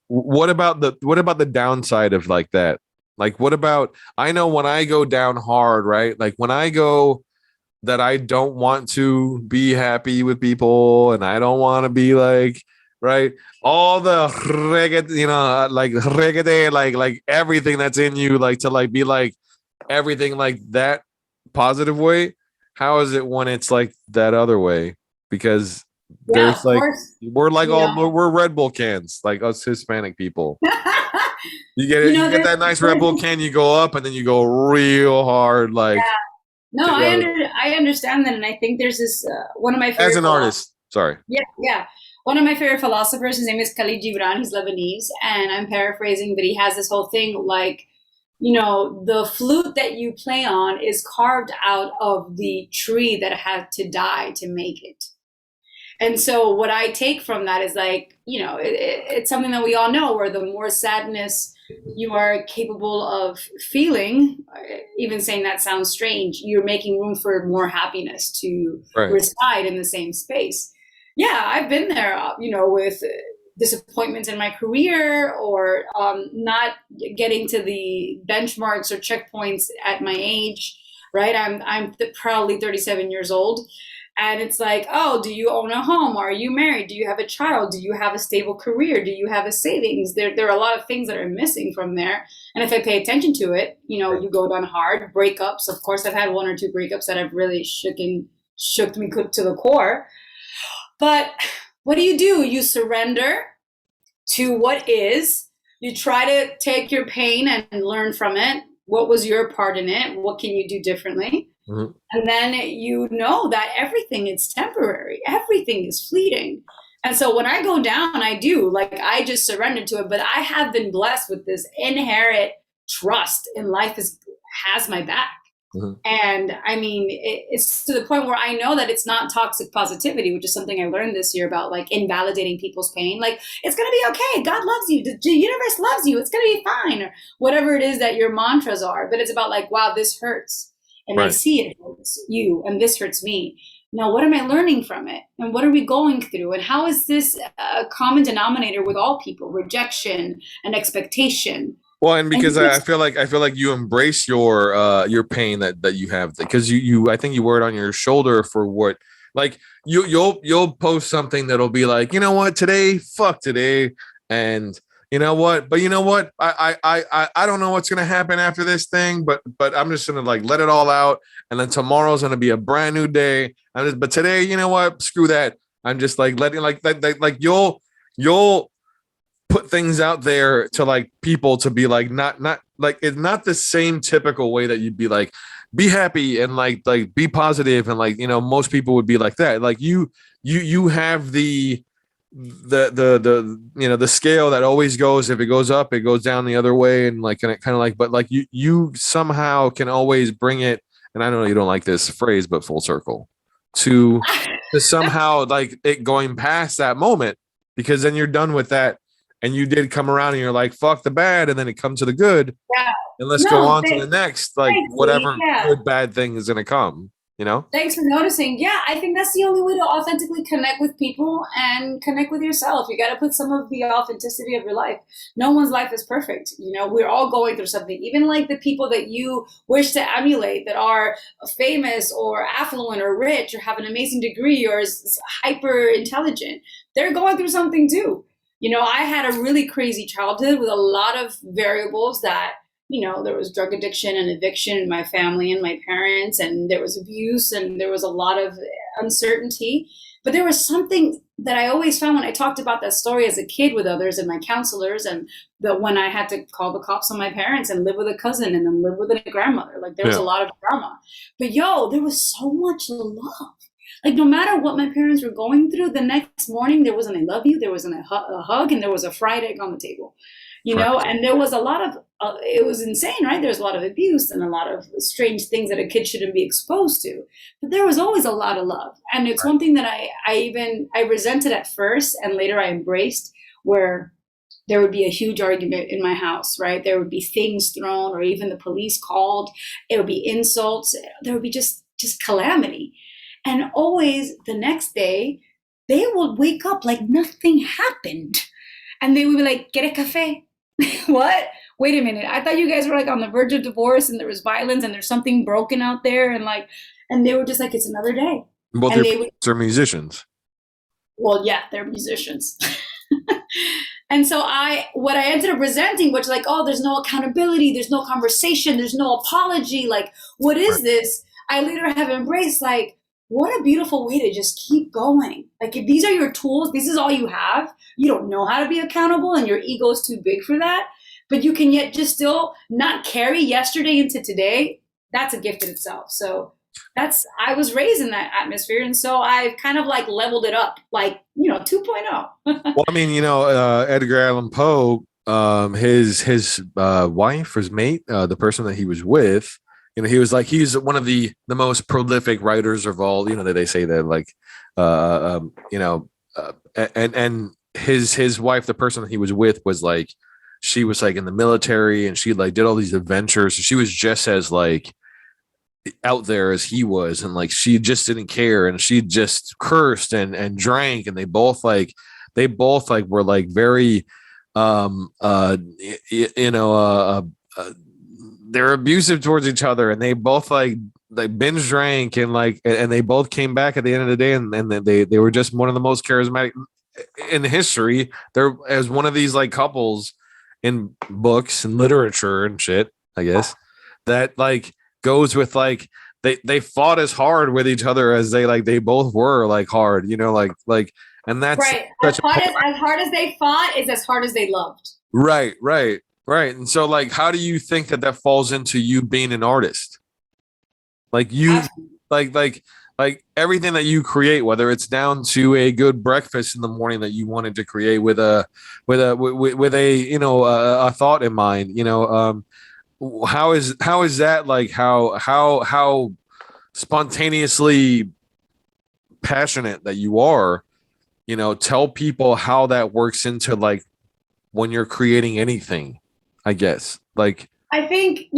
what about the downside of like that? Like, what about, I know when I go down hard, right? Like when I go that I don't want to be happy with people and I don't want to be like, right? All the like reggae, like everything that's in you, like to like be like everything like that positive way. How is it when it's like that other way? Because Yeah, there's of like, course. we're like You all know, we're Red Bull cans, like us Hispanic people. You get you it. You know, get that nice Red Bull can. You go up, and then you go real hard, like no, to the other way. I understand that, and I think there's this one of my As favorite an philosophers. artist. Sorry. Yeah, yeah. One of my favorite philosophers, his name is Khalid Gibran. He's Lebanese, and I'm paraphrasing, but he has this whole thing like, the flute that you play on is carved out of the tree that had to die to make it. And so what I take from that is like, it's something that we all know, where the more sadness you are capable of feeling, even saying that sounds strange, you're making room for more happiness to Right. reside in the same space. Yeah, I've been there, with disappointments in my career, or not getting to the benchmarks or checkpoints at my age, right? I'm proudly 37 years old. And it's like, oh, do you own a home? Are you married? Do you have a child? Do you have a stable career? Do you have a savings? There are a lot of things that are missing from there. And if I pay attention to it, you go down hard. Breakups, of course, I've had one or two breakups that have really shook me to the core. But what do? You surrender to what is. You try to take your pain and learn from it. What was your part in it? What can you do differently? Mhm. And then you know that everything is temporary, everything is fleeting. And so when I go down, I just surrender to it. But I have been blessed with this inherent trust in life is has my back. Mhm. And I mean, it's to the point where I know that it's not toxic positivity, which is something I learned this year about like invalidating people's pain. Like, it's going to be okay. God loves you. The universe loves you. It's going to be fine. Or whatever it is that your mantras are. But it's about like, wow, this hurts. And I Right. see it hurts you and this hurts me. Now, what am I learning from it? And what are we going through? And how is this a common denominator with all people? Rejection and expectation. Well, and because I feel like you embrace your pain that you have, because you I think you wear it on your shoulder for what, like you'll post something that'll be like, you know what, today, fuck today, and you know what, but you know what, I don't know what's gonna happen after this thing, but I'm just gonna like let it all out, and then tomorrow's gonna be a brand new day. But today, you know what, screw that. I'm just like letting like you'll put things out there to like people to be like not like, it's not the same typical way that you'd be like, be happy and like be positive, and like, you know, most people would be like that. Like you have the you know, the scale that always goes, if it goes up it goes down the other way, and like, and it kind of like, but like you somehow can always bring it, and I know you don't like this phrase, but full circle to somehow like it going past that moment, because then you're done with that. And you did come around and you're like, fuck the bad, and then it comes to the good. Yeah. And let's go on to the next, like whatever yeah. good bad thing is gonna come, you know? Thanks for noticing. Yeah, I think that's the only way to authentically connect with people and connect with yourself. You got to put some of the authenticity of your life. No one's life is perfect. You know, we're all going through something. Even like the people that you wish to emulate that are famous or affluent or rich or have an amazing degree or is hyper intelligent, they're going through something too. You know, I had a really crazy childhood with a lot of variables that, you know, there was drug addiction and eviction in my family and my parents, and there was abuse, and there was a lot of uncertainty. But there was something that I always found when I talked about that story as a kid with others and my counselors, and that when I had to call the cops on my parents and live with a cousin and then live with a grandmother, like there was a lot of drama. But there was so much love. Like, no matter what my parents were going through, the next morning there wasn't a love you, there wasn't a hug, and there was a fried egg on the table, you know. And there was a lot of it was insane, right? There was a lot of abuse and a lot of strange things that a kid shouldn't be exposed to, but there was always a lot of love. And it's one thing that I resented at first, and later I embraced, where there would be a huge argument in my house, right? There would be things thrown, or even the police called. It would be insults. There would be just calamity. And always the next day, they would wake up like nothing happened. And they would be like, "Quiere café?" What? Wait a minute. I thought you guys were like on the verge of divorce and there was violence and there's something broken out there. And they were just like, it's another day. Both and your parents are musicians. Well, yeah, they're musicians. And so what I ended up resenting was like, oh, there's no accountability. There's no conversation. There's no apology. Like, what is this? I later have embraced like, what a beautiful way to just keep going. Like, if these are your tools, this is all you have. You don't know how to be accountable and your ego is too big for that, but you can yet just still not carry yesterday into today. That's a gift in itself. So I was raised in that atmosphere. And so I've kind of like leveled it up, like, 2.0. Well, I mean, Edgar Allan Poe, his wife, his mate, the person that he was with, he was like, he's one of the most prolific writers of all, they say that like, and his wife, the person that he was with, was like, she was like in the military and she like did all these adventures. She was just as like out there as he was. And like, she just didn't care. And she just cursed and drank. And they both were like very, they're abusive towards each other, and they both like binge drank and they both came back at the end of the day, and they were just one of the most charismatic in history. They're as one of these like couples in books and literature and shit, I guess, that like goes with like they fought as hard with each other as they both were like hard, and that's right. As hard as they fought is as hard as they loved. Right. And so like, how do you think that falls into you being an artist? Like you, like everything that you create, whether it's down to a good breakfast in the morning that you wanted to create with a thought in mind, how is that like how spontaneously passionate that you are, tell people how that works into like when you're creating anything, I guess. Like, I think,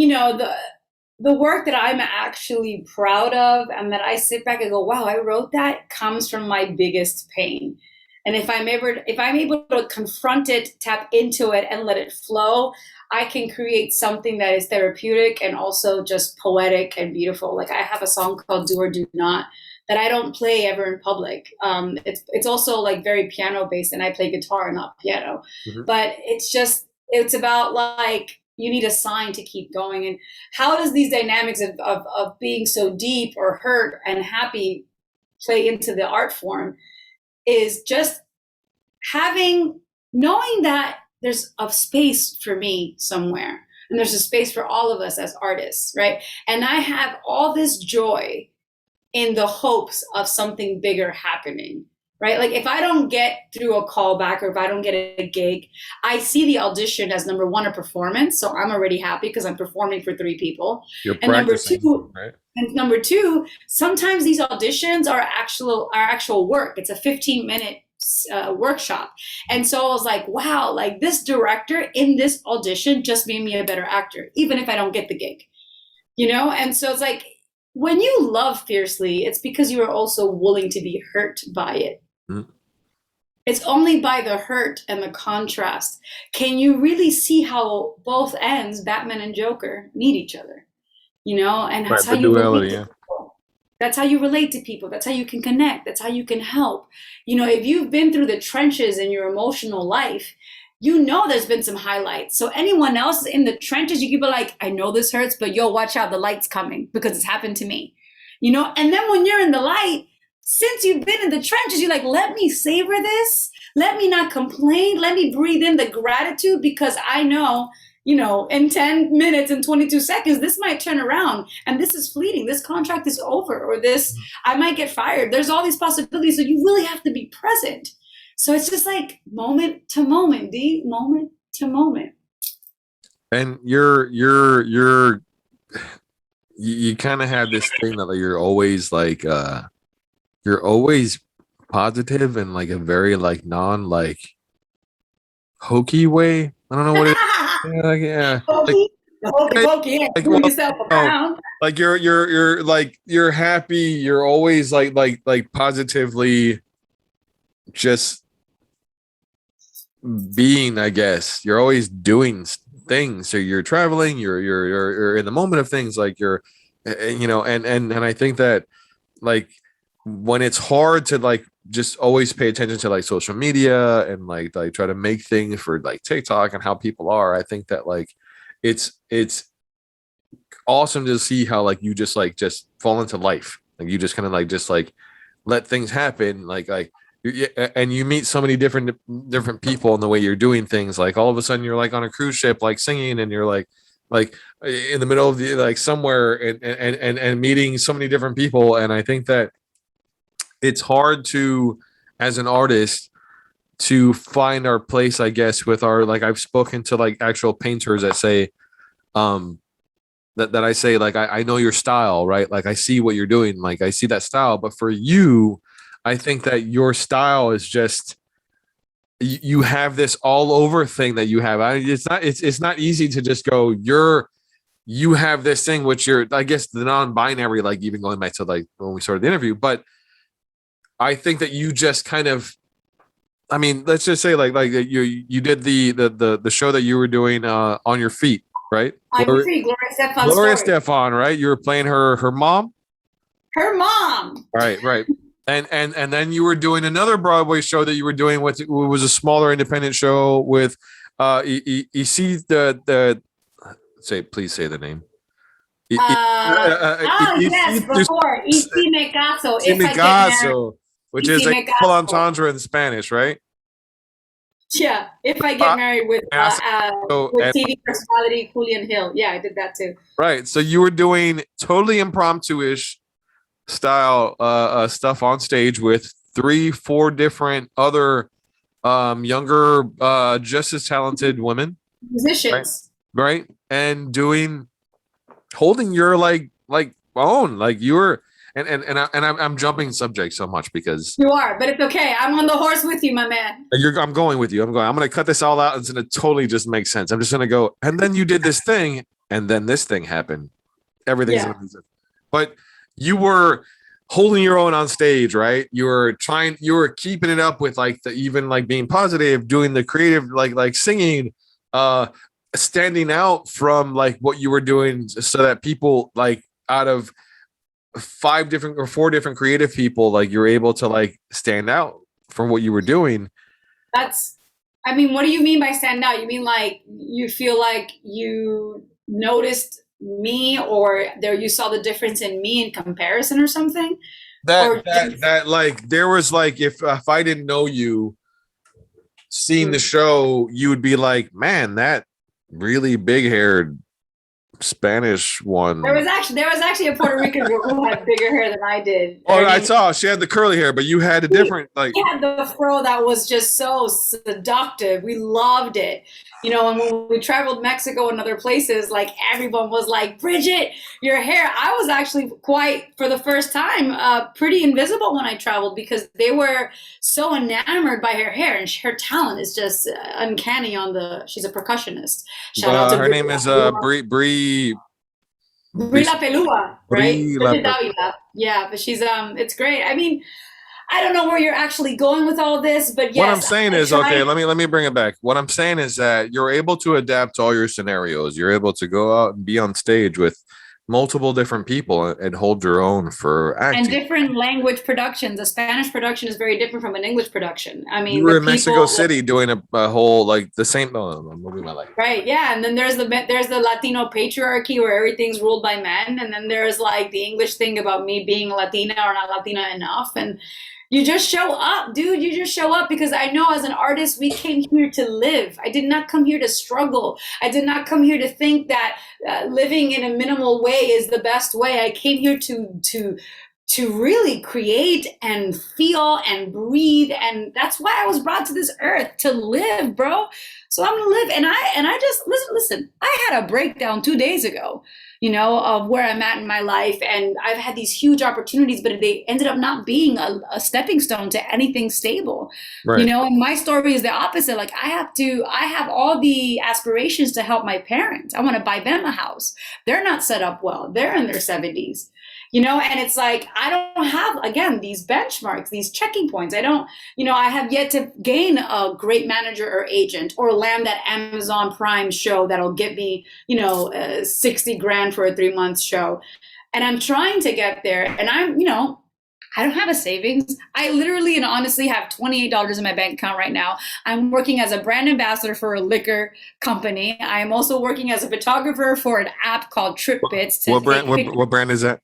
the work that I'm actually proud of and that I sit back and go, wow, I wrote that, comes from my biggest pain. And if I'm able to confront it, tap into it and let it flow, I can create something that is therapeutic and also just poetic and beautiful. Like I have a song called Do or Do Not that I don't play ever in public. It's also like very piano based, and I play guitar, not piano. Mhm. But it's about like you need a sign to keep going. And how does these dynamics of being so deep or hurt and happy play into the art form is just knowing that there's a space for me somewhere, and there's a space for all of us as artists, right? And I have all this joy in the hopes of something bigger happening, right? Like if I don't get through a callback or if I don't get a gig, I see the audition as number one, a performance. So I'm already happy because I'm performing for 3 people. You're And practicing, right? number two, sometimes these auditions are actual work. It's a 15-minute workshop. And so I was like, wow, like this director in this audition just made me a better actor, even if I don't get the gig, And so it's like, when you love fiercely, it's because you are also willing to be hurt by it. Mm-hmm. It's only by the hurt and the contrast can you really see how both ends, Batman and Joker, need each other, and that's Right, how the you duality, relate to yeah. people. That's how you relate to people. That's how you can connect. That's how you can help. If you've been through the trenches in your emotional life, there's been some highlights. So anyone else in the trenches, you can be like, I know this hurts, but yo, watch out, the light's coming because it's happened to me. And then when you're in the light, since you've been in the trenches, you're like, let me savor this. Let me not complain. Let me breathe in the gratitude because I know, in 10 minutes and 22 seconds, this might turn around and this is fleeting. This contract is over, or I might get fired. There's all these possibilities. So you really have to be present. So it's just like moment to moment, moment to moment. And you kind of have this thing that like, you're always like you're always positive in like a very like non like hokey way. I don't know what it is. Yeah. Hokey, hokey, Like, move yourself around. Like you're like you're happy. You're always like positively just being, I guess. You're always doing things. So you're traveling, you're in the moment of things, like you're and I think that like when it's hard to like just always pay attention to like social media and like try to make things for like TikTok and how people are, I think that like it's awesome to see how like you just fall into life. Like you just kind of like just like let things happen, and you meet so many different people in the way you're doing things. Like all of a sudden you're like on a cruise ship like singing, and you're like in the middle of the like somewhere and meeting so many different people. And I think that it's hard to, as an artist, to find our place, I guess, with our like I've spoken to like actual painters that say that I say like I know your style, right? Like I see what you're doing, like I see that style. But for you, I think that your style is just you have this all over thing that you have. It's not easy to just go you have this thing which you're, I guess, the non-binary, like even going back to like when we started the interview. But I think that you just kind of, I mean, let's just say like you did the show that you were doing on your feet, right? Gloria Estefan, right? You were playing her mom. Her mom. Right. And then you were doing another Broadway show that you were doing with, it was a smaller independent show with you see please say the name. Yes, before Si Me Caso. Si Me Caso, which is a double entendre in Spanish, right? Yeah, if I get married with TV personality Julian Gil. Yeah, I did that too. Right. So you were doing totally impromptu-ish style stuff on stage with 3-4 different other younger just as talented women, musicians, right? And holding your like own, like you were, I'm jumping subject so much because You are, but it's okay. I'm on the horse with you, my man. I'm going with you. I'm going to cut this all out. It's going to totally just make sense. I'm just going to go. And then you did this thing, and then this thing happened. Everything's Yeah. amazing. But you were holding your own on stage, right? You were keeping it up with like even like being positive, doing the creative, like singing, standing out from like what you were doing so that people like out of 4 different creative people, like you're able to like stand out from what you were doing. I mean, what do you mean by stand out? You mean like you feel like you noticed me, or you saw the difference in me in comparison or something? That like there was like if I didn't know you, seeing the show, you would be like, man, that really big haired Spanish one. There was actually a Puerto Rican girl who had bigger hair than I did. Oh, I saw she had the curly hair, but you had a different like. She had the fro that was just so seductive. We loved it, you know. And when we traveled Mexico and other places, like everyone was like, "Bridget, your hair." I was actually quite, for the first time, pretty invisible when I traveled because they were so enamored by her hair, and her talent is just uncanny. She's a percussionist. Shout out to her name is Brie La Pelua, right? Brie La Yeah, but she's it's great. I mean, I don't know where you're actually going with all this, but yes. What I'm saying is, okay, let me bring it back. What I'm saying is that you're able to adapt to all your scenarios. You're able to go out and be on stage with multiple different people and hold your own for acting. And different language productions. A Spanish production is very different from an English production. I mean, you were in Mexico City doing a whole like the same movie my life. Right, yeah, and then there's the Latino patriarchy where everything's ruled by men, and then there's like the English thing about me being Latina or not Latina enough, and you just show up, dude. You just show up because I know as an artist, we came here to live. I did not come here to struggle. I did not come here to think that living in a minimal way is the best way. I came here to really create and feel and breathe, and that's why I was brought to this earth, to live, bro. So I'm gonna live, and I just listen. I had a breakdown 2 days ago, you know, of where I'm at in my life, and I've had these huge opportunities, but they ended up not being a stepping stone to anything stable. Right. You know, and my story is the opposite. Like I have all the aspirations to help my parents. I want to buy them a house. They're not set up well. They're in their 70s. You know, and it's like, I don't have, again, these benchmarks, these checking points. I don't, you know, I have yet to gain a great manager or agent or land that Amazon Prime show that'll get me, you know, 60 grand for a 3-month show. And I'm trying to get there. And I'm, you know, I don't have a savings. I literally and honestly have $28 in my bank account right now. I'm working as a brand ambassador for a liquor company. I am also working as a photographer for an app called TripBits. What brand is that?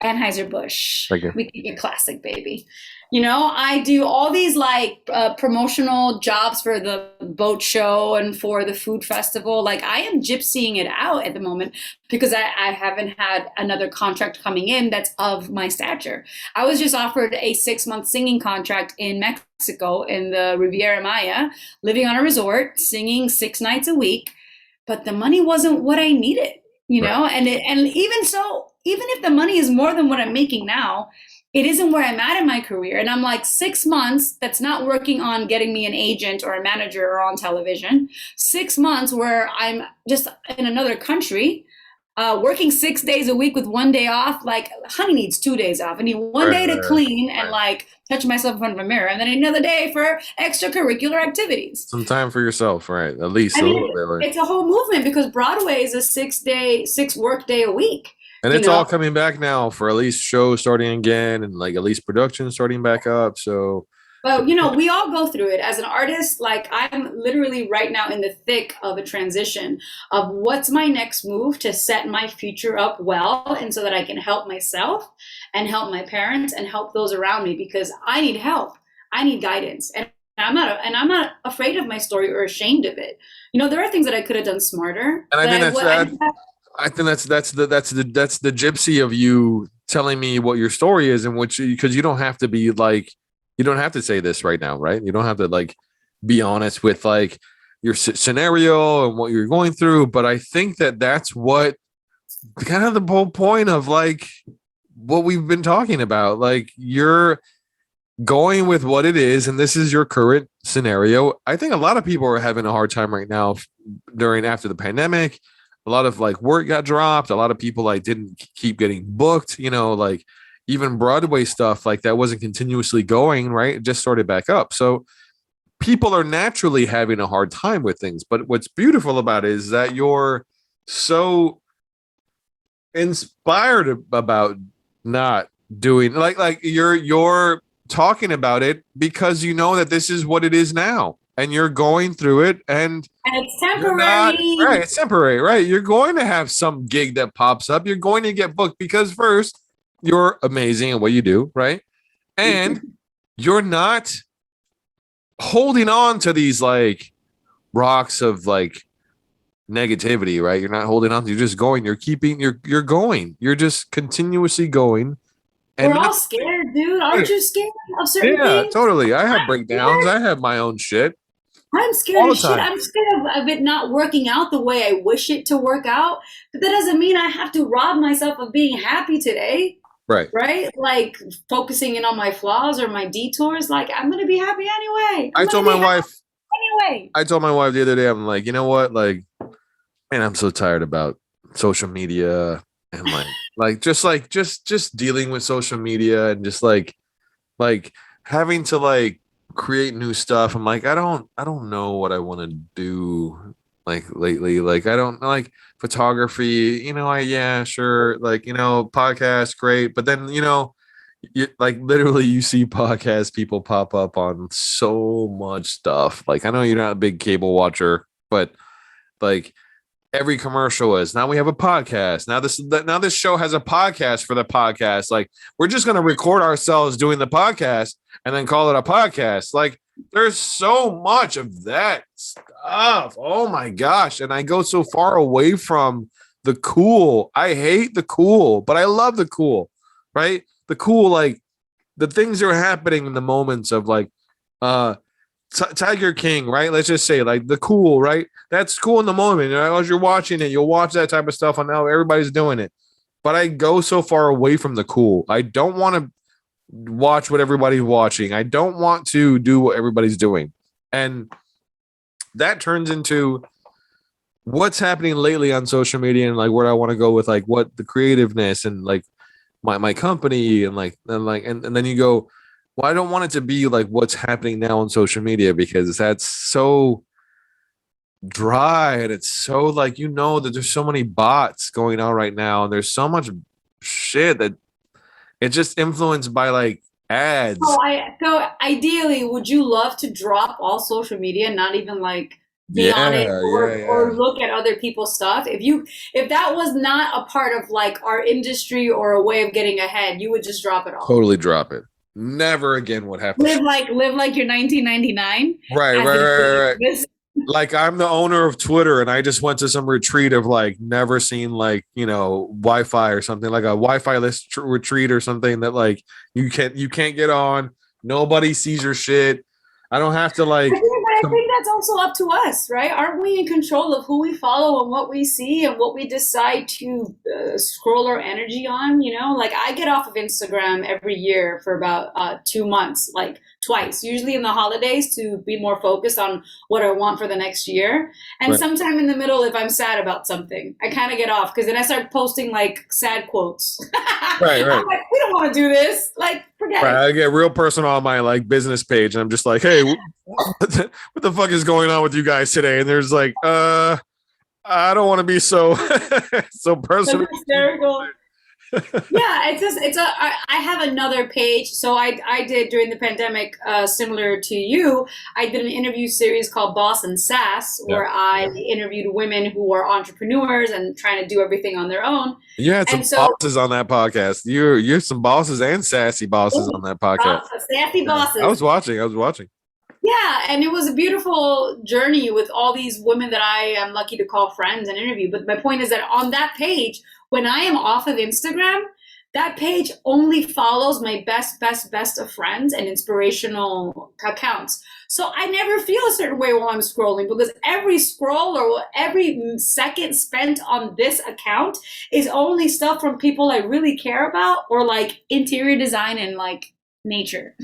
Anheuser-Busch. We keep it classic, baby. You know, I do all these like promotional jobs for the boat show and for the food festival. Like I am gypsying it out at the moment because I haven't had another contract coming in that's of my stature. I was just offered a 6-month singing contract in Mexico in the Riviera Maya, living on a resort, singing 6 nights a week, but the money wasn't what I needed, you know, and even so, even if the money is more than what I'm making now, it isn't where I'm at in my career. And I'm like 6 months that's not working on getting me an agent or a manager or on television. 6 months where I'm just in another country, working 6 days a week with 1 day off. Like honey needs 2 days off. I need 1 day to clean and like touch myself in front of a mirror, and then another day for extracurricular activities. Some time for yourself, right? At least a little bit. Like. It's a whole movement because Broadway is a 6 work day a week. And it's all coming back now for at least shows starting again and like at least production starting back up. So, but you know, we all go through it as an artist. Like I'm literally right now in the thick of a transition of what's my next move to set my future up well, and so that I can help myself and help my parents and help those around me, because I need help. I need guidance, and I'm not afraid of my story or ashamed of it. You know, there are things that I could have done smarter. And I think that's the gypsy of you telling me what your story is, and because you don't have to be like, you don't have to say this right now, right? You don't have to like be honest with like your scenario and what you're going through. But I think that that's what kind of the whole point of like what we've been talking about. Like you're going with what it is, and this is your current scenario. I think a lot of people are having a hard time right now after the pandemic. A lot of like work got dropped. A lot of people like didn't keep getting booked, like even Broadway stuff like that wasn't continuously going, right? It just started back up. So people are naturally having a hard time with things. But what's beautiful about it is that you're so inspired about not doing like you're talking about it because you know that this is what it is now and you're going through it and it's temporary. Right, it's temporary, right? You're going to have some gig that pops up. You're going to get booked because first you're amazing at what you do, right? And you're not holding on to these like rocks of like negativity, right? You're not holding on. You're just going. You're going. You're just continuously going. And we're all scared, dude. Aren't you scared of certain things? Yeah, totally. I have breakdowns. I have my own shit. I'm scared of shit. I'm scared of it not working out the way I wish it to work out. But that doesn't mean I have to rob myself of being happy today. Right. Right? Like focusing in on my flaws or my detours. Like I'm going to be happy anyway. I told my wife anyway. I told my wife the other day, I'm like, you know what? Like, man, I'm so tired about social media and just dealing with social media and just like having to like create new stuff. I'm like, I don't know what I want to do like lately. Like, I don't like photography, yeah, sure. Like, podcast, great. But then, you like literally you see podcast people pop up on so much stuff. Like, I know you're not a big cable watcher, but like every commercial is now we have a podcast. Now this show has a podcast for the podcast. Like, we're just going to record ourselves doing the podcast and then call it a podcast. Like, there's so much of that stuff. Oh my gosh. And I go so far away from the cool. I hate the cool, but I love the cool, right? The cool, like the things that are happening in the moments of like, Tiger King, right? Let's just say like the cool, right? That's cool in the moment. As you're watching it, you'll watch that type of stuff. And now everybody's doing it. But I go so far away from the cool. I don't want to watch what everybody's watching. I don't want to do what everybody's doing. And that turns into what's happening lately on social media and like where I want to go with like what the creativeness and like my company and then you go, well, I don't want it to be like what's happening now on social media because that's so dry and it's so like, that there's so many bots going on right now and there's so much shit that it's just influenced by like ads. So ideally, would you love to drop all social media, not even like be on it or look at other people's stuff? If that was not a part of like our industry or a way of getting ahead, you would just drop it all. Totally drop it. Never again would happen. Live like your 1999. Right. Like I'm the owner of Twitter and I just went to some retreat of like never seen like, Wi-Fi or something like a Wi-Fi list retreat or something that like you can't get on. Nobody sees your shit. I don't have to like. I think that's also up to us, right? Aren't we in control of who we follow and what we see and what we decide to scroll our energy on? Like I get off of Instagram every year for about 2 months, like twice, usually in the holidays to be more focused on what I want for the next year. And sometime in the middle, if I'm sad about something, I kind of get off because then I start posting like sad quotes. Right. I'm like, we don't want to do this. Like, forget it. I get real personal on my like business page and I'm just like, hey, what the fuck is going on with you guys today? And there's like, I don't want to be so personal. Hysterical. Yeah, I have another page. So I did during the pandemic, similar to you, I did an interview series called Boss and Sass, where I interviewed women who are entrepreneurs and trying to do everything on their own. You had some bosses on that podcast. You're some bosses and sassy bosses on that podcast. Sassy bosses. I was watching. Yeah, and it was a beautiful journey with all these women that I am lucky to call friends and interview. But my point is that on that page, when I am off of Instagram, that page only follows my best of friends and inspirational accounts. So I never feel a certain way while I'm scrolling, because every scroll or every second spent on this account is only stuff from people I really care about, or like interior design and like nature.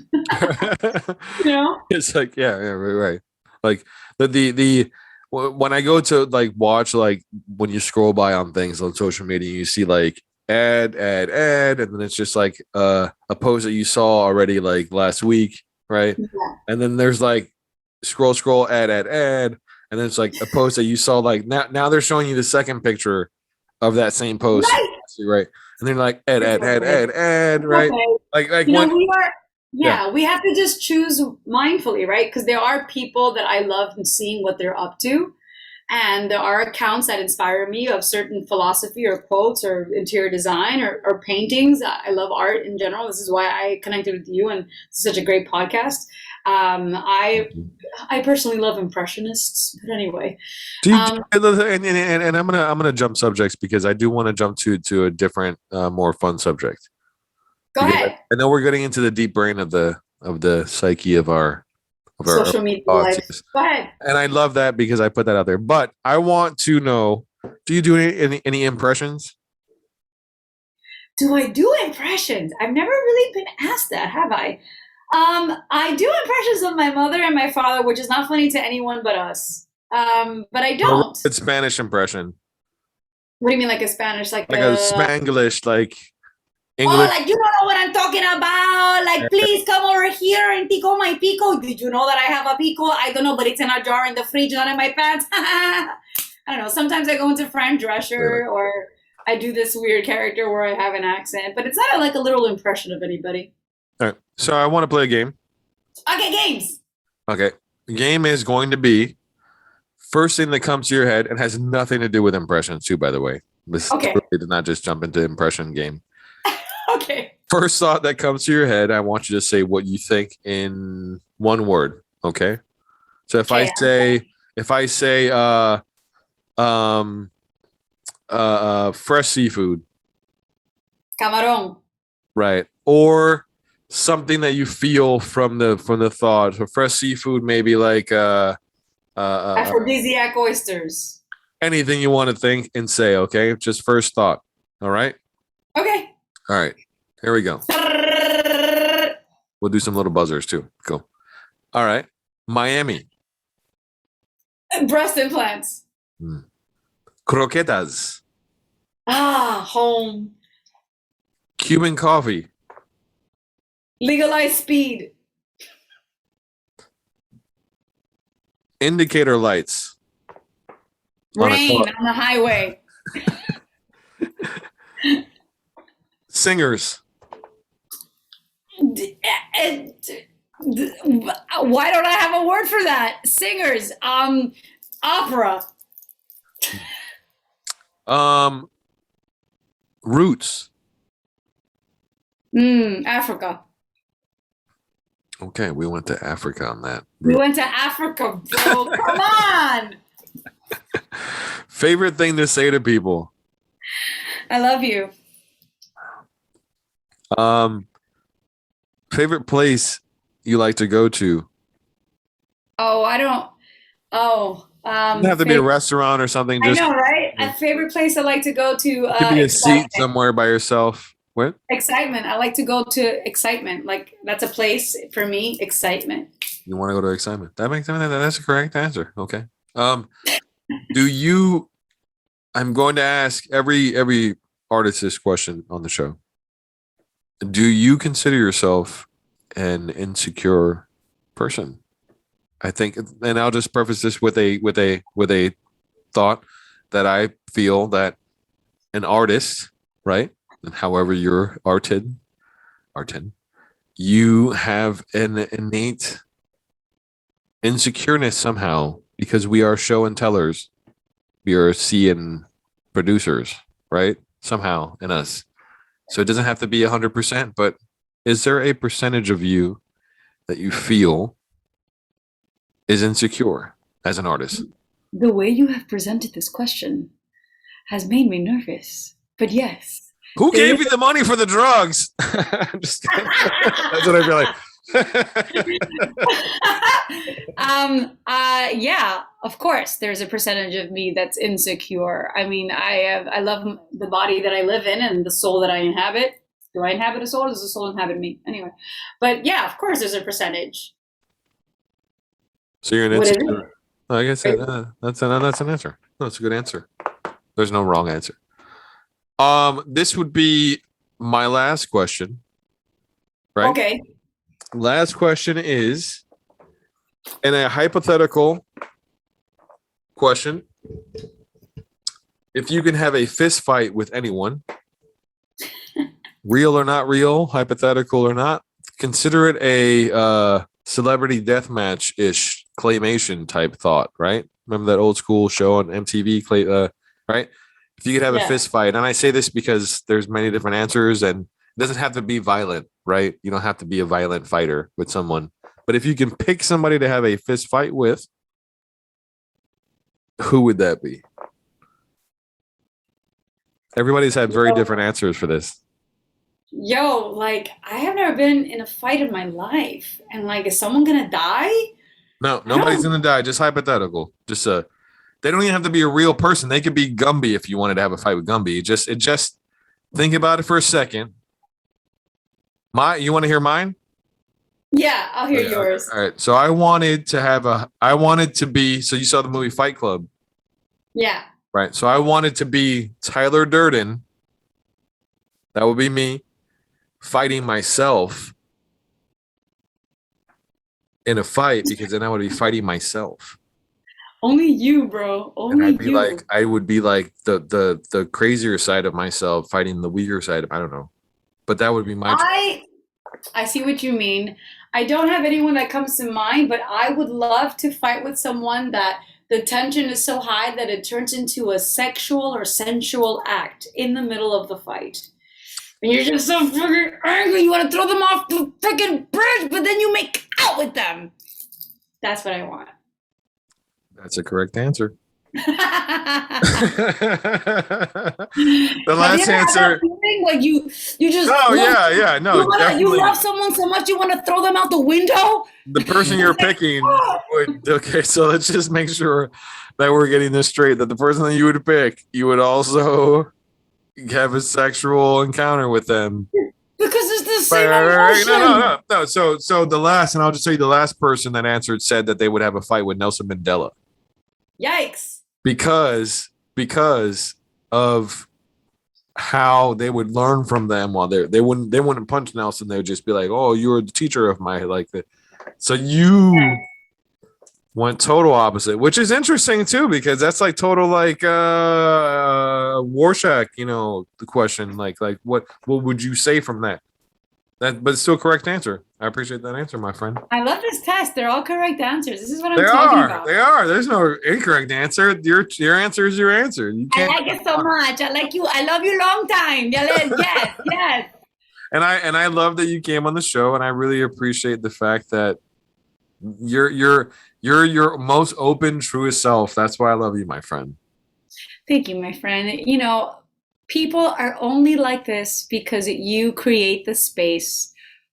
You know? It's like, yeah, right. Like the when I go to like watch, like when you scroll by on things on social media, you see like ad, and then it's just like a post that you saw already like last week, right? Yeah. And then there's like scroll, ad, and then it's like a post that you saw like now they're showing you the second picture of that same post, right? And then like ad, right? Okay. Like You know, when we have to just choose mindfully, right? Because there are people that I love and seeing what they're up to. And there are accounts that inspire me of certain philosophy or quotes or interior design or paintings. I love art in general. This is why I connected with you, and it's such a great podcast. I personally love impressionists, but anyway. Do you, and I'm gonna jump subjects because I do want to jump to a different, more fun subject. Go Because ahead. I know we're getting into the deep brain of the psyche of our Social media life. Go ahead. And I love that because I put that out there. But I want to know: do you do any impressions? Do I do impressions? I've never really been asked that, have I? I do impressions of my mother and my father, which is not funny to anyone but us. But I don't. It's Spanish impression. What do you mean, like a Spanish, like a Spanglish, like English? Oh, like, you don't know what I'm talking about. Like, please come over here and pico my pico. Did you know that I have a pico? I don't know, but it's in a jar in the fridge, not in my pants. I don't know. Sometimes I go into Fran Drescher, or I do this weird character where I have an accent, but it's not like a literal impression of anybody. All right. So I want to play a game. Okay, games. Okay. The game is going to be first thing that comes to your head, and has nothing to do with impressions too, by the way. This totally did not just jump into impression game. Okay. First thought that comes to your head, I want you to say what you think in one word. Okay. So if I say fresh seafood. Camarón. Right. Or something that you feel from the thought. So fresh seafood, maybe like aphrodisiac oysters. Anything you want to think and say, okay? Just first thought. All right? Okay. All right. Here we go. We'll do some little buzzers too. Cool. All right. Miami. Breast implants. Croquetas. Home. Cuban coffee. Legalized speed. Indicator lights. Rain on the highway. Singers. Why don't I have a word for that? Singers. Opera. Roots. Africa. Okay, we went to Africa on that. We went to Africa, bro. Come on. Favorite thing to say to people? I love you. Favorite place you like to go to? Oh, I don't. Oh, doesn't have to be a restaurant or something. Just, I know, right? A favorite place I like to go to. It could be a seat somewhere by yourself. What? Excitement. I like to go to Excitement. Like, that's a place for me. Excitement. You want to go to Excitement? That's a correct answer. Okay. Do you? I'm going to ask every artist this question on the show. Do you consider yourself an insecure person? I think, and I'll just preface this with a thought that I feel that an artist, right? And however you're arted, you have an innate insecureness somehow, because we are show and tellers. We are seeing producers, right? Somehow in us. So it doesn't have to be 100%, but is there a percentage of you that you feel is insecure as an artist? The way you have presented this question has made me nervous. But yes, Who gave you the money for the drugs? I'm just kidding. That's what I feel like. Yeah, of course there's a percentage of me that's insecure. I mean, I love the body that I live in and the soul that I inhabit. Do I inhabit a soul, or does the soul inhabit me? Anyway, but yeah, of course there's a percentage. So you're an What is insecure. it? Like I said, that's an answer. No, it's a good answer. There's no wrong answer. This would be my last question, right? Okay. Last question is, in a hypothetical question, if you can have a fist fight with anyone, real or not real, hypothetical or not, consider it a celebrity deathmatch ish claymation type thought, right? Remember that old school show on MTV, right? If you could have a fist fight, and I say this because there's many different answers, and it doesn't have to be violent, right? You don't have to be a violent fighter with someone, but if you can pick somebody to have a fist fight with, who would that be? Everybody's had very different answers for this. Yo, like, I have never been in a fight in my life, and like, is someone gonna die? No, nobody's gonna die. Just hypothetical. Just they don't even have to be a real person. They could be Gumby if you wanted to have a fight with Gumby. It just think about it for a second. You want to hear mine? Yeah, I'll hear Okay, yours. All right. So I wanted to be. So you saw the movie Fight Club, Yeah. right? So I wanted to be Tyler Durden. That would be me fighting myself in a fight, because then I would be fighting myself. Only you, bro. And Only I'd be you. like, I would be like the crazier side of myself fighting the weaker side of, I don't know. But that would be my I see what you mean. I don't have anyone that comes to mind, but I would love to fight with someone that the tension is so high that it turns into a sexual or sensual act in the middle of the fight. And you're just so freaking angry, you want to throw them off the freaking bridge, but then you make out with them. That's what I want. That's a correct answer. The Have last you ever had answer. that feeling? Like you just Oh love, yeah, no, you definitely. love someone so much you want to throw them out the window. The person you're picking would. Okay, so let's just make sure that we're getting this straight. That the person that you would pick, you would also have a sexual encounter with them. Because it's the same Right. emotion. No. So the last, and I'll just tell you, the last person that answered said that they would have a fight with Nelson Mandela. Yikes. Because of how they would learn from them while they wouldn't punch Nelson. They would just be like, "Oh, you were the teacher of my like that." So you went total opposite, which is interesting too, because that's like total like Warshak, the question like what would you say from that? But it's still a correct answer. I appreciate that answer, my friend. I love this test. They're all correct answers. This is what I'm They talking are. about. They are. There's no incorrect answer. Your answer is your answer. You I can't. like it so much. I like you. I love you long time. Yes. And I love that you came on the show, and I really appreciate the fact that you're your most open, truest self. That's why I love you, my friend. Thank you, my friend. People are only like this because you create the space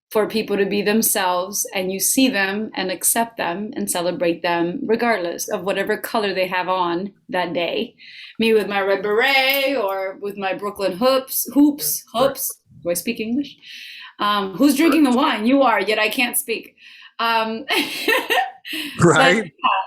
for people to be themselves, and you see them and accept them and celebrate them regardless of whatever color they have on that day. Me with my red beret, or with my Brooklyn hoops. Do I speak English? Who's drinking the wine? You are, yet I can't speak. Right? But,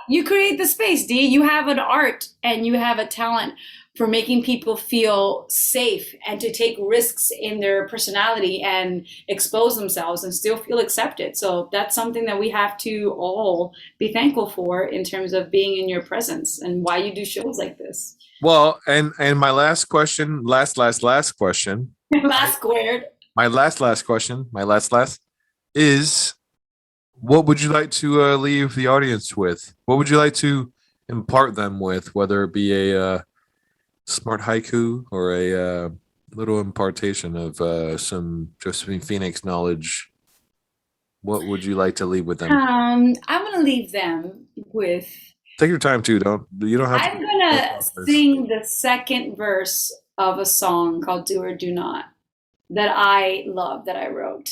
you create the space, D. You have an art and you have a talent for making people feel safe and to take risks in their personality and expose themselves and still feel accepted. So that's something that we have to all be thankful for in terms of being in your presence and why you do shows like this. Well, and my last question, last question. Last squared. My last question, is, what would you like to leave the audience with? What would you like to impart them with, whether it be a smart haiku or a little impartation of some Josephine Phoenix knowledge? What would you like to leave with them? I'm going to leave them with... Take your time too. You don't have I'm going to sing the second verse of a song called Do or Do Not that I love, that I wrote.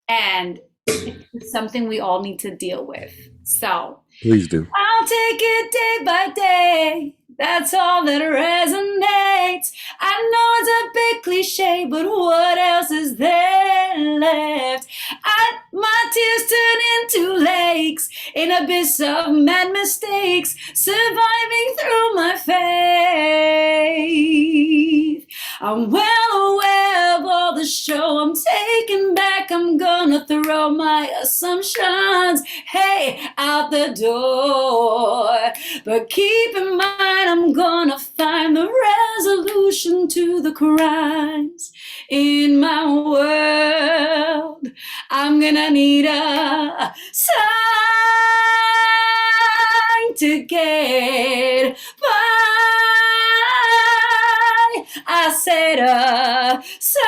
And it's something we all need to deal with. So Please do. I'll take it day by day. That's all that resonates. I know it's a big cliche, but what else is there left? My tears turn into lakes, in abyss of mad mistakes, surviving through my faith. I'm well aware of all the show I'm taking back. I'm gonna throw my assumptions, hey, out the door. But keep in mind, I'm gonna find the resolution to the crimes in my world. I'm gonna need a sign to get by. I said a sign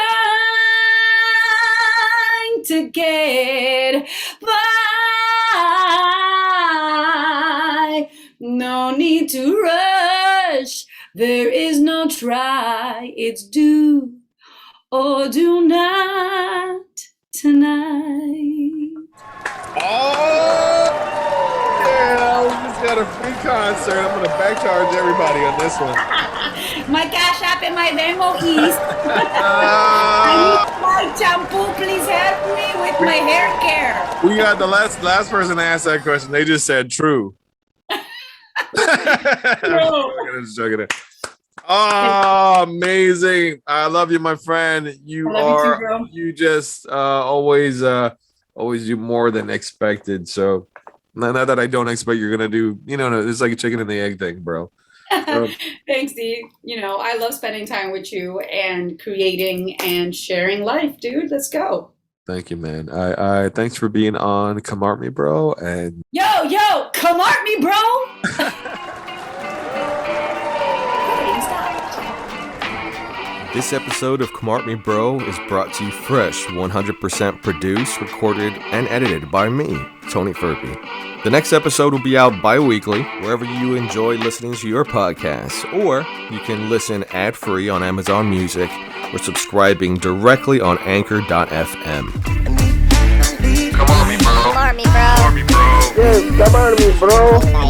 to get by. No need to rush. There is no try. It's do or do not tonight. Oh, yeah, we just got a free concert. I'm going to back charge everybody on this one. My Cash App and my Venmo East. I need my shampoo. Please help me with my hair care. We got the last person to ask that question. They just said true. I'm just joking. Oh, amazing. I love you, my friend. You are, you just always do more than expected. So not that I don't expect you're going to do, it's like a chicken and the egg thing, bro. Thanks, D. I love spending time with you and creating and sharing life, dude. Let's go. Thank you, man. I thanks for being on Come Art Me, bro. And yo, come art me, bro. This episode of Come Art Me Bro is brought to you fresh, 100% produced, recorded, and edited by me, Tony Furby. The next episode will be out bi-weekly, wherever you enjoy listening to your podcasts, or you can listen ad-free on Amazon Music or subscribing directly on Anchor.fm. Come on me, bro. Come on me, bro. Come on me, bro. Yes, come on me, bro.